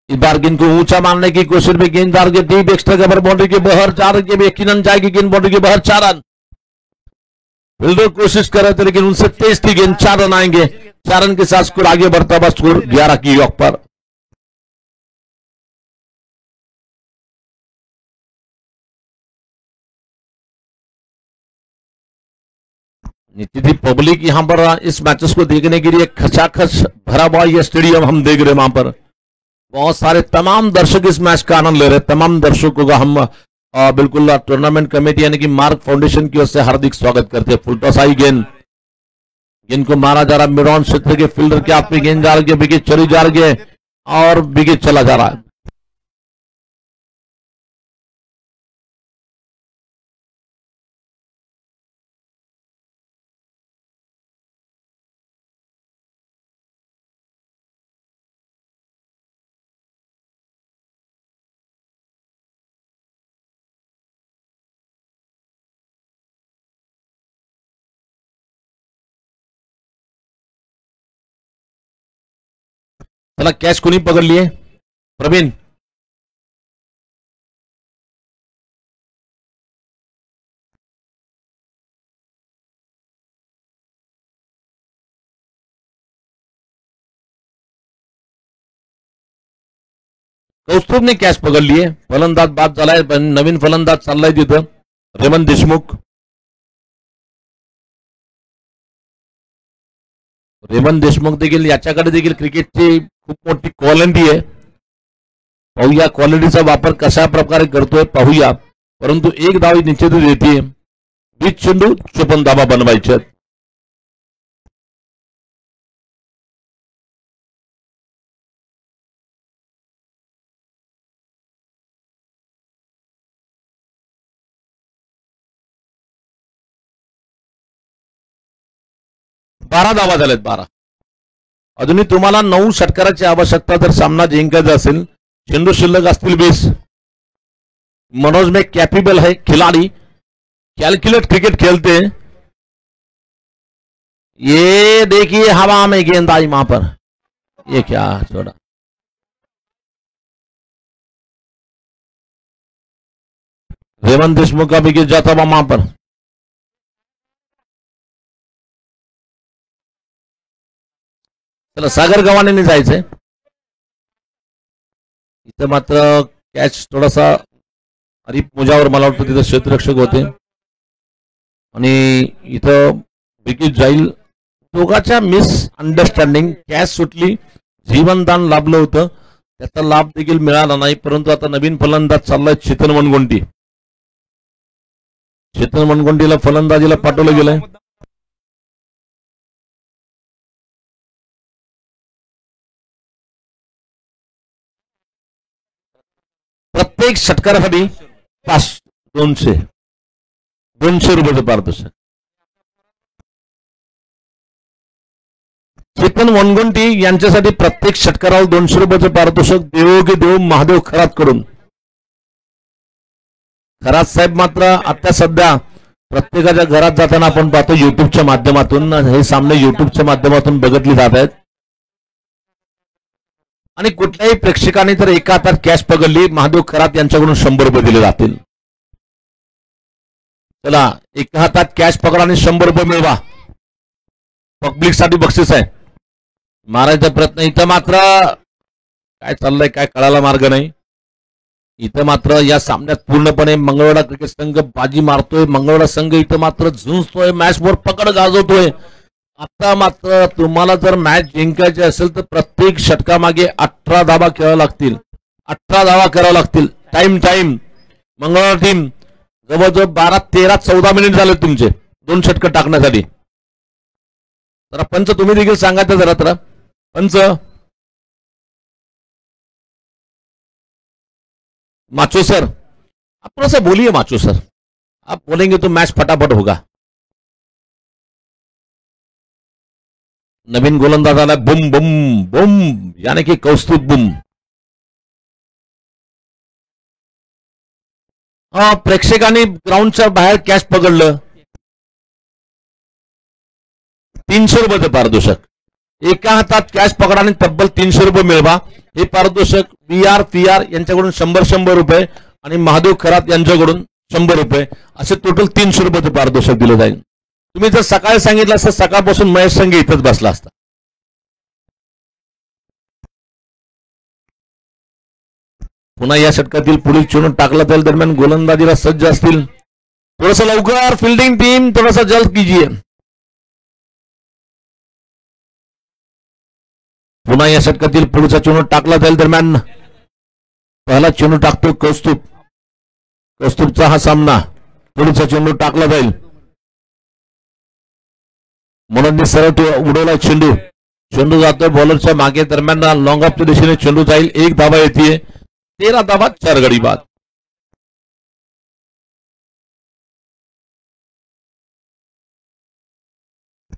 Speaker 1: इस बार गेंद को ऊंचा मारने की कोशिश में गेंददार के डीप एक्स्ट्रा कवर बाउंड्री के बाहर 4 रन के यकीनन जाएगी गेंद बाउंड्री के बाहर 4 रन फील्डर कोशिश कर रहे थे लेकिन उनसे तेज थी गेंद 4 रन आएंगे 4 रन के साथ स्कोर आगे बढ़ता हुआ स्कोर 11 की यॉक पर निश्चित ही पब्लिक यहां पर इस मैचेस को देखने के लिए खचाखच भरा हुआ यह स्टेडियम हम देख रहे हैं वहां पर बहुत सारे तमाम दर्शक इस मैच का आनंद ले रहे हैं तमाम दर्शकों का हम बिल्कुल टूर्नामेंट कमेटी यानी कि मार्क फाउंडेशन की ओर से हार्दिक स्वागत करते हैं फुल टॉस आई गेंद को मारा जा रहा मिड ऑन क्षेत्र के फील्डर के हाथ में गेंद जा रही है विकेट चली जा रही है और विकेट चला जा रहा है चला कैच कोणी पकड़ लिए प्रवीण कौस्तुभ ने कॅच पकड लिए फलंदाज बाद झालाय नवीन फलंदाज चाललाय तिथं रेमन देशमुख देखील याच्याकडे देखील क्रिकेटची खूप मोठी क्वालिटी आहे पाहूया क्वालिटीचा वापर कशा प्रकारे करतोय पाहूया परंतु एक धाव निश्चितच येते 20 चेंडू 54 धावा बनवायचे 12 धावा झाल्यात 12 अजूनही तुम्हाला 9 षटकाराची आवश्यकता जर सामना जिंकायचा असेल चेंडू शिल्लक असतील 20 मनोज में कैपेबल है खिलाड़ी कैलकुलेट क्रिकेट खेलते हैं ये देखिए हवा में गेंद आई वहां पर ये क्या छोड़ा रेमन देशमुख का विकेट जाता हुआ वहां पर चला सागर गव्हाणेने जायचंय इथं मात्र कॅच थोडासा हरीप मुजावर मला वाटतं तिथं क्षेत्ररक्षक होते आणि इथं विकेट जाईल दोघांच्या मिस अंडरस्टँडिंग कॅच सुटली जीवनदान लाभलं होतं त्याचा लाभ देखील मिळाला नाही परंतु आता नवीन फलंदाज चाललाय चेतन मनगोंटीला फलंदाजीला पाठवलं गेलंय प्रत्येक षटकारासाठी 200 रुपयाचं पारितोषिक चेतन वनगुंटी यांच्यासाठी प्रत्येक षटकारावर 200 रुपयाचं पारितोषिक देवो की देव महादेव खरात कडून खरात साहेब मात्र आता सध्या प्रत्येकाच्या घरात जाताना आपण पाहतो युट्यूबच्या माध्यमातून हे सामने युट्यूबच्या माध्यमातून बघितले जात आहेत आणि कुठल्याही प्रेक्षकाने जर एका हातात कॅश पकडली महादेव खरात यांच्याकडून 100 रुपये दिले जातील चला एका हातात कॅश पकडा आणि 100 रुपये मिळवा पब्लिक साठी बक्षीस आहे मारायचा प्रयत्न इथं मात्र काय चाललंय काय कळायला मार्ग नाही इथं मात्र या सामन्यात पूर्णपणे मंगळवेढा क्रिकेट संघ बाजी मारतोय मंगळवेढा संघ इथं मात्र झुंजतोय मॅचवर पकड गाजवतोय आता मात्र तुम्हाला जर मॅच जिंकायची असेल तर प्रत्येक षटकामागे 18 धावा खेळाव्या लागतील 18 धावा कराव्या लागतील टाइम मंगळवेढा टीम जवळजवळ 12 13 14 मिनिट झाले तुमचे 2 षटकं टाकण्यासाठी जरा पंच तुम्ही देखील सांगायचं जरा पंच माचो सर आप थोड़ा सा बोलिए माचो सर आप बोलेंगे तो मैच फटाफट होगा नवीन गोलंदाज आला बुम बुम बुम यानी कि कौस्तुभ बुम प्रेक्षकांनी ग्राउंडच्या बाहेर कॅच पकडलं 300 रुपये पारितोषिक. एका हातात कॅश पकडा आणि तब्बल 300 रुपये मिळवा. हे पारितोषिक VR यांच्याकडून 100 रुपये आणि महादेव खरात यांच्याकडून 100 रुपये असे टोटल 300 रुपये पारितोषिक दिलं जाईल. तुम्ही जर सकाळी सांगितलं असतं सकाळपासून महेश संघे इथंच बसला असता. पुन्हा या षटकातील पुढील चुनून टाकला त्याला दरम्यान गोलंदाजीला सज्ज असतील. थोडस लवकर फील्डिंग टीम थोडासा जल्द कीजिए. पुन्हा या षटकातील पुढचा चुनून टाकला जाईल दरम्यान पहिला चेंडू टाकतो कौस्तुभचा हा सामना. पुढचा चेंडू टाकला जाईल म्हणून सरळ उडवला चेंडू जातोय बॉलरच्या मागे दरम्यान लॉंग ऑफच्या दिशेने चेंडू जाईल. 1 धावा येते 13 धावा 4 गडी बाद.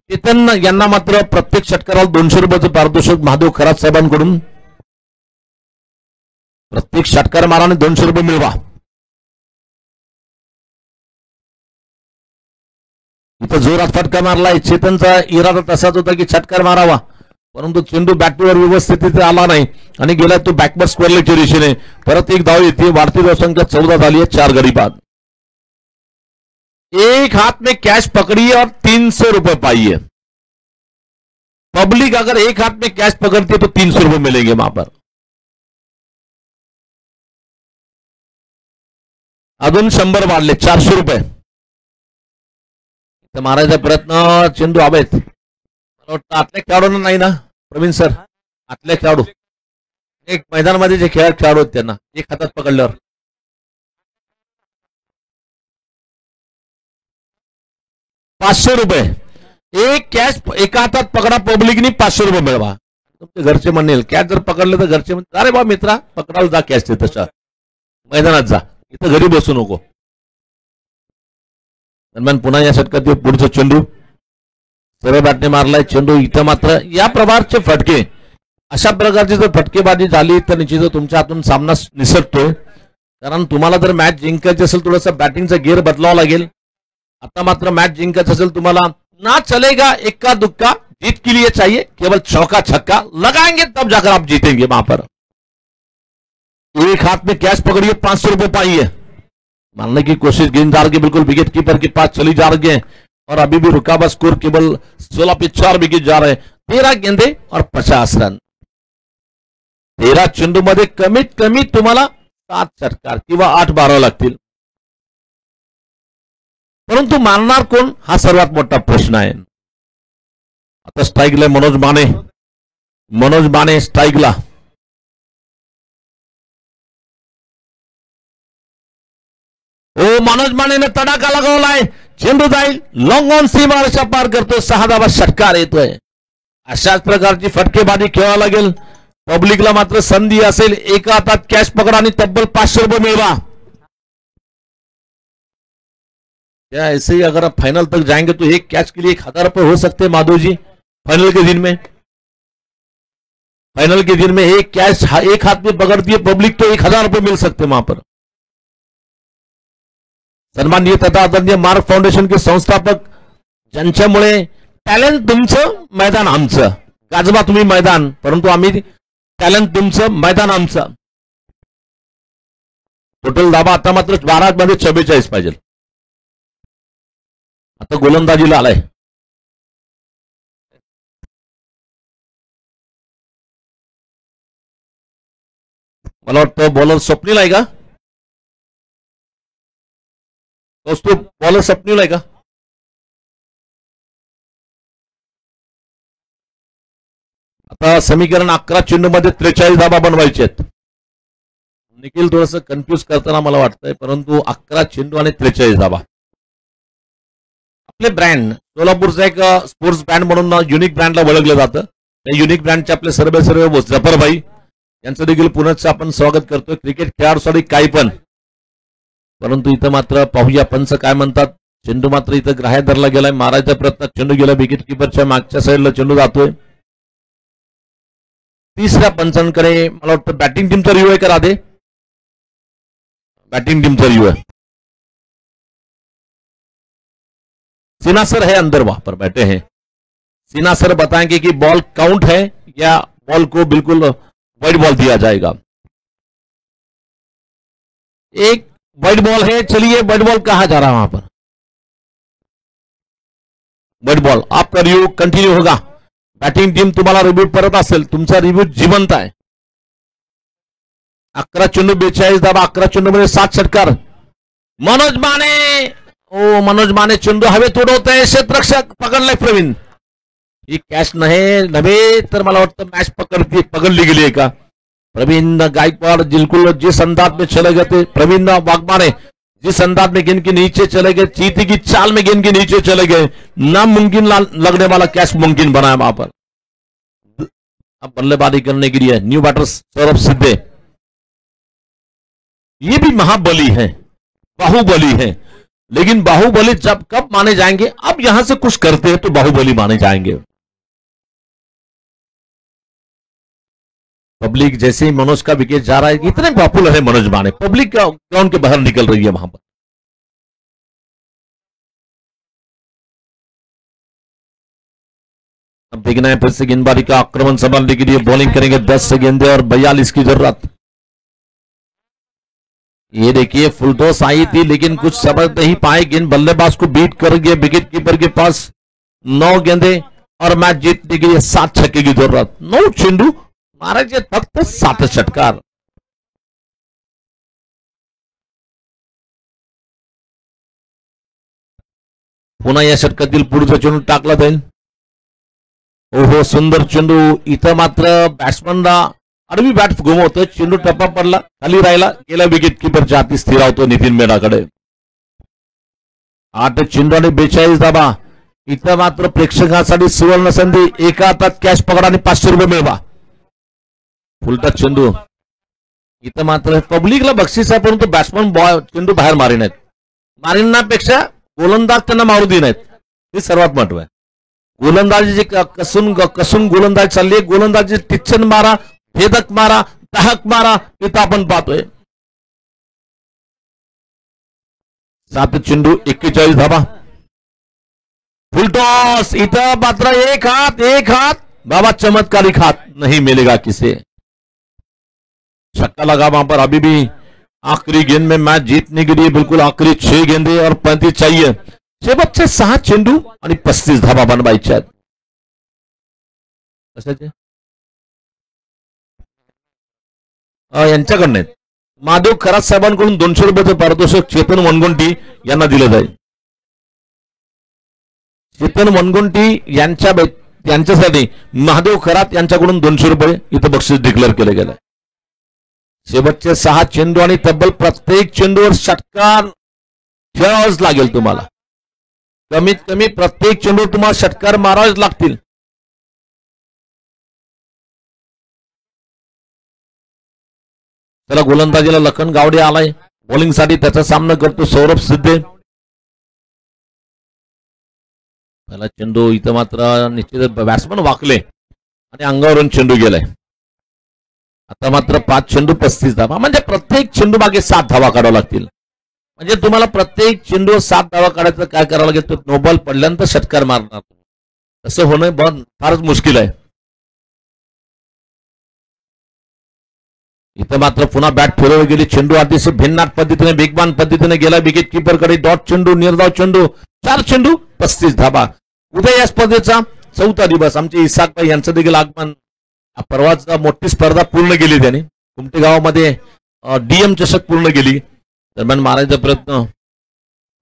Speaker 1: चेतन यांना मात्र प्रत्येक षटकाराला 200 रुपयाचं पारितोषिक महादेव खरात साहेबांकडून. प्रत्येक षटकार माराने 200 रुपये मिळवा. इथं जोरात फटका मारलाय. चेतनचा इरादा तसाच होता की षटकार मारावा परंतु चेंडू बॅटवर व्यवस्थित आला नाही आणि गेला तो बॅकवर्ड स्क्वेअरलेगच्या दिशेने. परत 1 धाव येते. वाढती धावसंख्या 14 झाली है 4 गडी बाद. एक हाथ में कैश पकड़ी और 300 रुपए पाई है. पब्लिक अगर एक हाथ में कैश पकड़ती है तो 300 रुपए मिलेंगे वहां पर. अजून 100 वाढले 400 रुपये. मारायचा प्रयत्न चेंडू हवेत. मला वाटतं आतल्या खेळाडूंना नाही ना प्रवीण सर. आतल्या खेळाडू एक मैदानामध्ये जे खेळाडू आहेत त्यांना एक हातात पकडल्यावर 500 रुपये. एक कॅश एका हातात पकडा पब्लिकनी 500 रुपये मिळवा. तुमचे घरचे म्हणेल कॅश जर पकडलं तर घरचे म्हणतील अरे बा मित्रा पकडायला जा कॅश ते तशा मैदानात जा इथं घरी बसू नको. दरम्यान पुन्हा या षटकात पुढचा चेंडू सरळ बॅटने मारलाय चेंडू. इथं मात्र या प्रकारचे फटके अशा प्रकारची जर फटकेबाजी झाली तर निश्चित तुमच्या हातून सामना निसटतोय. कारण तुम्हाला जर मॅच जिंकायची असेल थोडासा बॅटिंगचा गिअर बदलावा लागेल. आता मात्र मॅच जिंकायचं असेल तुम्हाला ना चलेगा इक्का दुक्का. जीत के लिए चाहिए केवल चौका छक्का लगाएंगे तब जाकर आप जीतेंगे. वहां पर एक हाथ में कैश पकड़िए 500 रुपए पाइए. मारने की कोशिश गेंददार के बिल्कुल विकेट कीपर के पास चली जा रही है और अभी भी रुका हुआ स्कोर केवल 16 पे 4 विकेट जा रहे. 13 गेंदे और 50 रन. 13 चेंडू मध्ये कमीत कमी तुम्हाला 7 षटकार किंवा 8 मारावे लागतील. परंतु मारणार कोण हा सर्वात मोठा प्रश्न आहे. आता स्ट्राईकला मनोज माने स्ट्राईकला. मनोज मानेने तडाखा लगावलाय. चेंडू जाईल लॉंग ऑन सीमारेषा पार करतो. 6 धावा षटकार येतोय. अशाच प्रकारची फटकेबाजी खेळावं लागेल. पब्लिकला मात्र संधी असेल. एका हातात कॅश पकडा आणि तब्बल 500 रुपये मिळवा. क्या ऐसे ही अगर आप फाइनल तक जाएंगे तो एक कैच के लिए 1000 रुपए हो सकते हैं माधव जी. फाइनल के दिन में एक कैच एक हाथ में पकड़ती है पब्लिक तो 1000 रुपए मिल सकते वहां पर. सन्माननीय तथा आदरणीय मार्क फाउंडेशन के संस्थापक ज्यांच्यामुळे टॅलेंट तुमचं मैदान आमचं. गाजवा तुम्ही मैदान परंतु आम्ही टॅलेंट तुमचं मैदान आमचं. टोटल धाबा आता मात्र 12 मध्ये 44 पाहिजे. आता गोलंदाजीला आलाय. मला वाटतं बॉलर स्वप्नील आहे का. कौस्तुभ बॉलर स्वप्नील आहे का. आता समीकरण 11 चेंडू मध्ये 43 धाबा बनवायचे आहेत. निखिल थोडस कन्फ्युज करताना मला वाटतंय परंतु 11 चेंडू आणि 43 धाबा. आपले ब्रँड सोलापूरचा एक स्पोर्ट्स ब्रँड म्हणून युनिक ब्रँडला ओळखलं जातं. त्या युनिक ब्रँडचे आपले सर्व जफरभाई यांचं देखील पुनश्च आपण स्वागत करतोय. क्रिकेट खेळाडूसाठी काही पण परंतु इथं मात्र पाहूया पंच काय म्हणतात. चेंडू मात्र इथं ग्राह्य धरला गेलाय. मारायचा प्रयत्न चेंडू गेला विकेट किपरच्या मागच्या साईडला चेंडू जातोय. तिसऱ्या पंचांकडे मला वाटतं बॅटिंग टीमचा रिव्ह्यू आहे का राधे. बॅटिंग टीमचा रिव्ह्यू आहे. सिन्हा सर है अंदर, वहां पर बैठे हैं। सिन्हा सर बताएंगे कि बॉल काउंट है या बॉल को बिल्कुल वाइड बॉल दिया जाएगा। एक वाइड बॉल है, चलिए वाइड बॉल कहा जा रहा है वहां पर, वाइड बॉल। आपका रिव्यू कंटिन्यू होगा। बॅटिंग टीम तुम्हाला रिव्ह्यू परत असेल, तुमचा रिव्ह्यू जिवंत आहे। 11 चेंडू 42 धावा, 11 चेंडू मध्ये 7 षटकार। मनोज माने, ओ मनोज माने चेंडू हवेत उडवत आहे, क्षेत्ररक्षक पकडलाय प्रवीण। ही कॅच नव्हे तर मला वाटतं मॅच पकडली गेली आहे का। प्रवीण गायकवाड़ बिल्कुल जिस अंदाज में चले गए थे, प्रवीण वाघमारे जिस अंदाज में गेंद के नीचे चले गए, चीती की चाल में गेंद के नीचे चले गए, नामुमकिन लगने वाला कैच मुमकिन बनाया वहां पर। अब बल्लेबाजी करने के लिए न्यू बैटर सौरभ सिद्धे, ये भी महाबली है, बाहुबली है, लेकिन बाहुबली जब कब माने जाएंगे, अब यहां से कुछ करते हैं तो बाहुबली माने जाएंगे। पब्लिक जैसे ही मनोज का विकेट जा रहा है, इतने पॉपुलर है मनोज माने, पब्लिक ग्राउंड के बाहर निकल रही है वहां पर। अब देखना है फिर से गेंदबाजी का आक्रमण संभालने के लिए बॉलिंग करेंगे 10 से गेंदे और 42 की जरूरत। ये देखिए फुल टॉस आई थी लेकिन कुछ समझ नहीं पाए, गेंद बल्लेबाज को बीट कर गए, विकेट कीपर के पास 9 गेंदे और मैच जीतने के लिए 7 छक्के की जरूरत। 9 चेंडू मारायचे, फक्त 7 षटकार। पुन्हा या षटकातील पुढचा चेंडू टाकला जाईल। ओहो सुंदर चेंडू, इथं मात्र बॅट्समनला आडवी बॅट घुमवतोय, चेंडू टप्पा पडला, खाली राहिला, गेला विकेट कीपरच्या हाती स्थिरावतो नितीन मेढाकडे। 8 चेंडू आणि 42 धावा। इथं मात्र प्रेक्षकांसाठी सुवर्ण संधी, एका हातात कॅश पकडा आणि 500 रुपये मिळवा। फुलटा चेंडू, इथं मात्र पब्लिकला बक्षीस आहे परंतु बॅट्समन चेंडू बाहेर मारिनात, मारिनापेक्षा गोलंदाज त्यांना मारू देत, हे सर्वात महत्व आहे। गोलंदाजी जी कसून गोलंदाज चालली आहे, गोलंदाजी टिच्चन मारा, भेदक मारा, दहक मारा, इथं आपण पाहतोय। 7 चेंडू 41 धावा। फुल टॉस, इथं मात्र एक हाथ बाबा, चमत्कारिक हाथ नहीं मिलेगा किसे। छक्का लगा वहां पर। अभी भी आखिरी गेंद में मैच जीतने के लिए बिल्कुल आखिरी 6 गेंदे और 35 चाहिए। शेवटचे 6 चेंडू आणि 35 धावा बनवायच्या आहेत। कशाचे यांच्याकडनं महादेव खरात साहेबांकडून 200 रुपयाचं पारितोषिक चेतन वनगुंटी यांना दिलं जाईल। चेतन वनगुंटी यांच्यासाठी महादेव खरात यांच्याकडून 200 रुपये इथं बक्षीस डिक्लेअर केले गेले। शेवटचे 6 चेंडू आणि तब्बल प्रत्येक चेंडूवर षटकार खेळावंच लागेल तुम्हाला, कमीत कमी प्रत्येक चेंडूवर तुम्हाला षटकार मारावेच लागतील। त्याला गोलंदाजीला लखन गावडे आलाय, बॉलिंगसाठी त्याचा सामना करतो सौरभ सिद्धे। पहिला चेंडू, इथं मात्र निश्चित बॅट्समन वाकले आणि अंगावरून चेंडू गेलाय। आता मात्र 5 चेंडू 35 धावा, म्हणजे प्रत्येक चेंडू मागे 7 धावा काढाव्या लागतील। म्हणजे तुम्हाला प्रत्येक चेंडूवर 7 धावा काढायचं काय करावं लागेल, तो नो बॉल पडल्यानंतर षटकार मारणार, तसं होणं फारच मुश्किल आहे। इथं मात्र पुन्हा बॅट फिरवली गेली, चेंडू अतिशय भिन्नाट पद्धतीने वेगवान पद्धतीने गेला विकेट कीपरकडे। डॉट चेंडू, निर्धाव चेंडू, 4 चेंडू 35 धावा। उद्या या स्पर्धेचा 4था दिवस, आमचे इसाकभाई यांचं देखील आगमन। परवाच मोठी स्पर्धा पूर्ण केली त्यांनी, कुमटे गावामध्ये डीएम चषक पूर्ण केली, दरम्यान मारायचा प्रयत्न,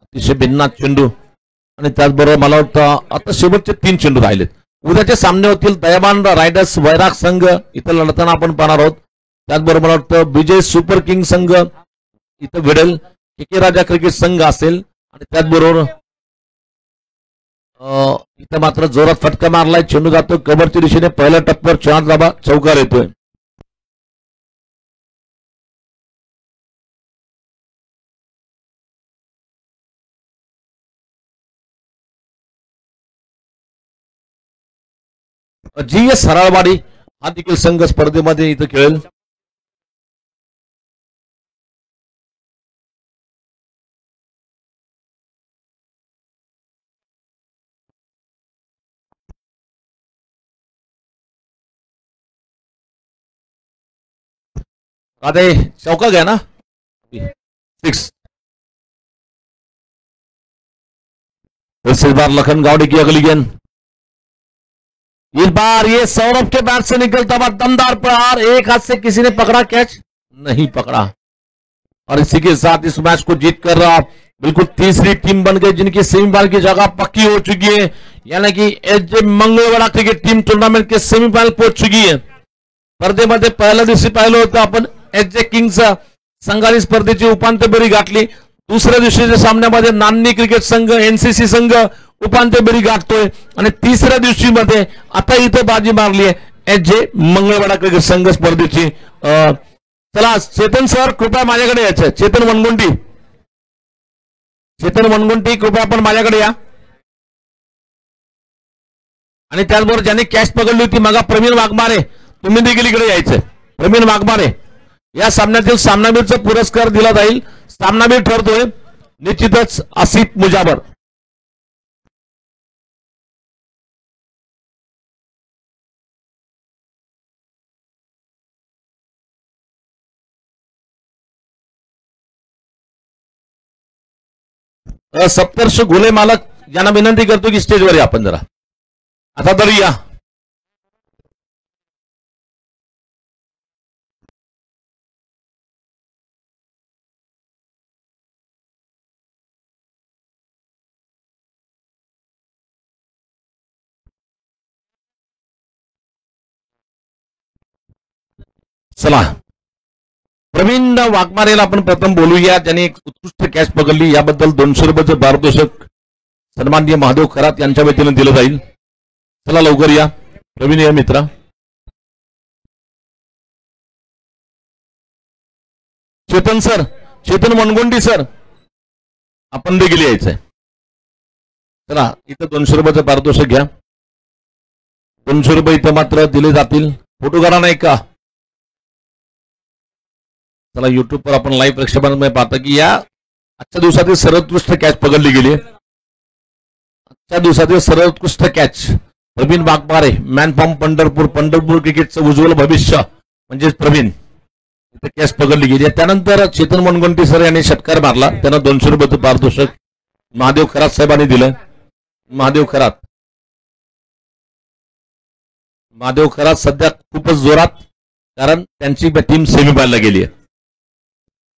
Speaker 1: अतिशय भिन्नाट चेंडू आणि त्याचबरोबर मला वाटतं आता शेवटचे 3 चेंडू राहिलेत। उद्याचे सामने होतील दयाबान रायडर्स वैराग संघ इथं लढताना आपण पाहणार आहोत, त्याचबरोबर मला वाटतं विजय सुपर किंग संघ इथं भिडेल, के राजा क्रिकेट संघ असेल आणि त्याचबरोबर इथं मात्र जोरात फटका मारलाय, चेंडू जातो कबरच्या दिशेने, पहिल्या टप्प्यावर 4 धावा, चौकार येतोय। GS हराळवाडी हा देखील संघ स्पर्धेमध्ये इथं खेळेल। राधे चौका गया ना 6। इस बार लखन गावड़े की अगली गेंद, इस बार ये सौरभ के बैट से निकलता हुआ दमदार प्रहार, एक हाथ से किसी ने पकड़ा, कैच नहीं पकड़ा। और इसी के साथ इस मैच को जीतकर बिल्कुल तीसरी टीम बन गई जिनकी सेमीफाइनल की जगह पक्की हो चुकी है, यानी कि एच मंगळवेढा क्रिकेट टीम टूर्नामेंट के सेमीफाइनल पोहोच चुकी आहे। स्पर्धेमध्ये पहिल्या दिवशी पाहिलं होतं आपण एच किंग्स संघाने स्पर्धेची उपांत्य फेरी गाठली। दुसऱ्या दिवशीच्या सामन्यामध्ये नान्नी क्रिकेट संघ एनसीसी संघ उपांत्य फेरी गाठतोय आणि तिसऱ्या दिवशी मध्ये आता इथे बाजी मारली आहे एच मंगळवेढा क्रिकेट संघ स्पर्धेची। चला चेतन सर कृपया माझ्याकडे यायचं, चेतन वनगुंटी कृपया आपण माझ्याकडे या। आणि त्याचबरोबर ज्यांनी कॅच पकडली होती मगा प्रवीण वाघमारे, तुम्ही देखील इकडे यायचं। प्रवीण वाघमारे या सामन्यातील सामनावीरचा पुरस्कार दिला जाईल। सामनावीर ठरतोय निश्चितच आसिफ मुजाबर। सप्तर्ष घोले मालक यांना विनंती करतो की स्टेजवर या आपण जरा, आता तरी या। चला प्रवीण वाघमारेला आपण प्रथम बोलूया, ज्यांनी एक उत्कृष्ट कॅच पकडली, याबद्दल 200 रुपयाचं पारितोषिक सन्माननीय महादेव खरात यांच्या वतीने दिलं जाईल। चला लवकर या प्रवीण या मित्रा। चेतन सर, चेतन वनगुंडी सर आपण देखील यायचंय। चला इथं 200 रुपयाचं पारितोषिक घ्या। 200 रुपये इथं मात्र दिले जातील। फोटो करा नाही का? चला युट्यूब पर आपण लाईव्ह प्रक्षेपणामध्ये पाहता की या आजच्या दिवसातील सर्वोत्कृष्ट कॅच पकडली गेली। आजच्या दिवसातील सर्वोत्कृष्ट catch Praveen Waghmare, man from Pandharpur क्रिकेटचं उज्ज्वल भविष्य म्हणजेच प्रवीण, इथे कॅच पकडली गेली। त्यानंतर चेतन वनगुंटी सर यांनी षटकार मारला, त्यांना 200 रुपयाचं पारितोषिक महादेव खरात साहेबांनी दिलं। महादेव खरात सध्या खूपच जोरात, कारण त्यांची टीम सेमीफायनलला गेली आहे।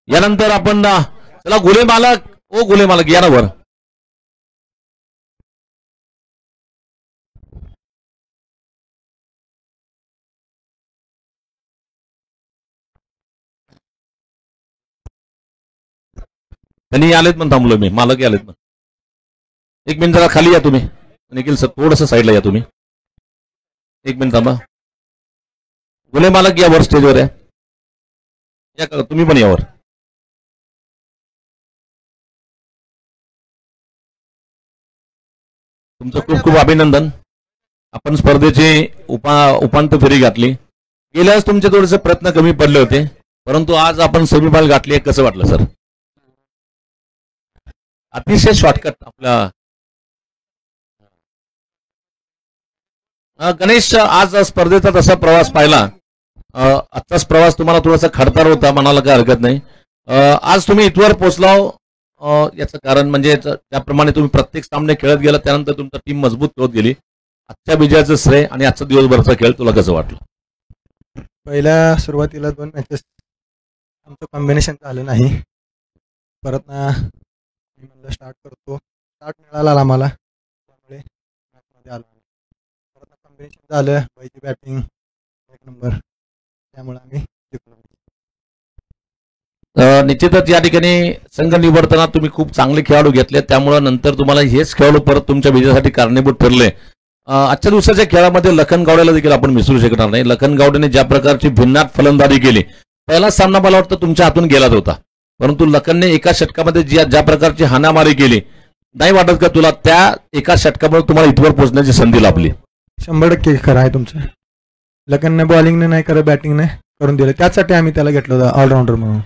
Speaker 1: यानंतर आपण चला गुले मालक या ना वर। त्यांनी आलेत पण थांबलो मी, मालक आलेत पण। एक मिनिट जरा खाली या तुम्ही, निखिल सर थोडस साईडला या तुम्ही, एक मिनिट थांबा। गुले मालक यावर स्टेजवर या का, तुम्ही पण यावर। तुमचं खूप खूप अभिनंदन, आपण स्पर्धेची उपांत्य फेरी गाठली। गेल्या वेळेस तुमचे थोडेसे प्रयत्न कमी पडले होते, परंतु आज आपण सेमीफायनल गाठली, कसं वाटलं सर? अतिशय शॉर्टकट आपला गणेश, आज स्पर्धेचा तसा प्रवास पाहिला, आजचाच प्रवास तुम्हाला थोडासा खडतर होता, म्हणाला काय हरकत नाही। आज तुम्ही इथवर पोहोचला, याचं कारण म्हणजे त्याप्रमाणे तुम्ही प्रत्येक सामने खेळत गेला, त्यानंतर तुमची टीम मजबूत होत गेली। आजच्या विजयाचं श्रेय आणि आजचा दिवसभरचा खेळ तुला कसं वाटलं?
Speaker 3: पहिल्या सुरुवातीला 2 मॅचेस आमचं कॉम्बिनेशन झालं नाही, परत ना मी म्हणलं स्टार्ट करतो, स्टार्ट मिळाला आम्हाला, त्यामुळे मॅचमध्ये आलो। परत कॉम्बिनेशन झालं, बाईची बॅटिंग एक नंबर, त्यामुळे आम्ही जिंकलो।
Speaker 1: निश्चितच या ठिकाणी संघ निवडताना तुम्ही खूप चांगले खेळाडू घेतले, त्यामुळे नंतर तुम्हाला हेच खेळाडू परत तुमच्या विजयासाठी कारणीभूत ठरले। आजच्या दिवसाच्या खेळामध्ये लखन गावडेला देखील आपण विसरू शकणार नाही। लखन गावडेने ज्या प्रकारची भिन्नाट फलंदाजी केली, पहिला सामना मला वाटतं तुमच्या हातून गेलाच होता, परंतु लखनने एका षटकामध्ये ज्या प्रकारची हाणामारी केली, नाही वाटत का तुला त्या एका षटकामध्ये तुम्हाला इथवर पोहोचण्याची संधी लाभली?
Speaker 3: 100% खरं आहे तुमचं। लखनने बॉलिंगने नाही करत, बॅटिंगने करून दिलं, त्यासाठी आम्ही त्याला घेतलं होतं ऑलराऊंडर म्हणून।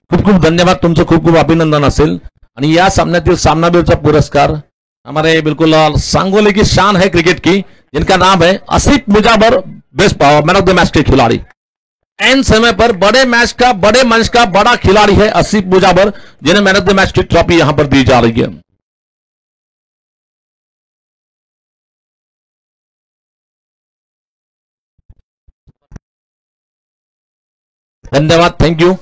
Speaker 1: खूप खूप धन्यवाद, तुमचं खूप खूप अभिनंदन असेल। आणि या सामन्यातील सामनावीरचा पुरस्कार हमारे बिल्कुल सांगोले की शान है क्रिकेट की, जिनका नाम है Asif Mujabar, best man of the match के खिलाड़ी। एन समय पर बड़े मैच का, बड़े मंच का बड़ा खिलाड़ी है आसिफ मुजावर, जिन्हें मैन ऑफ द मैच की ट्रॉफी यहां पर दी जा रही है। धन्यवाद, थैंक यू।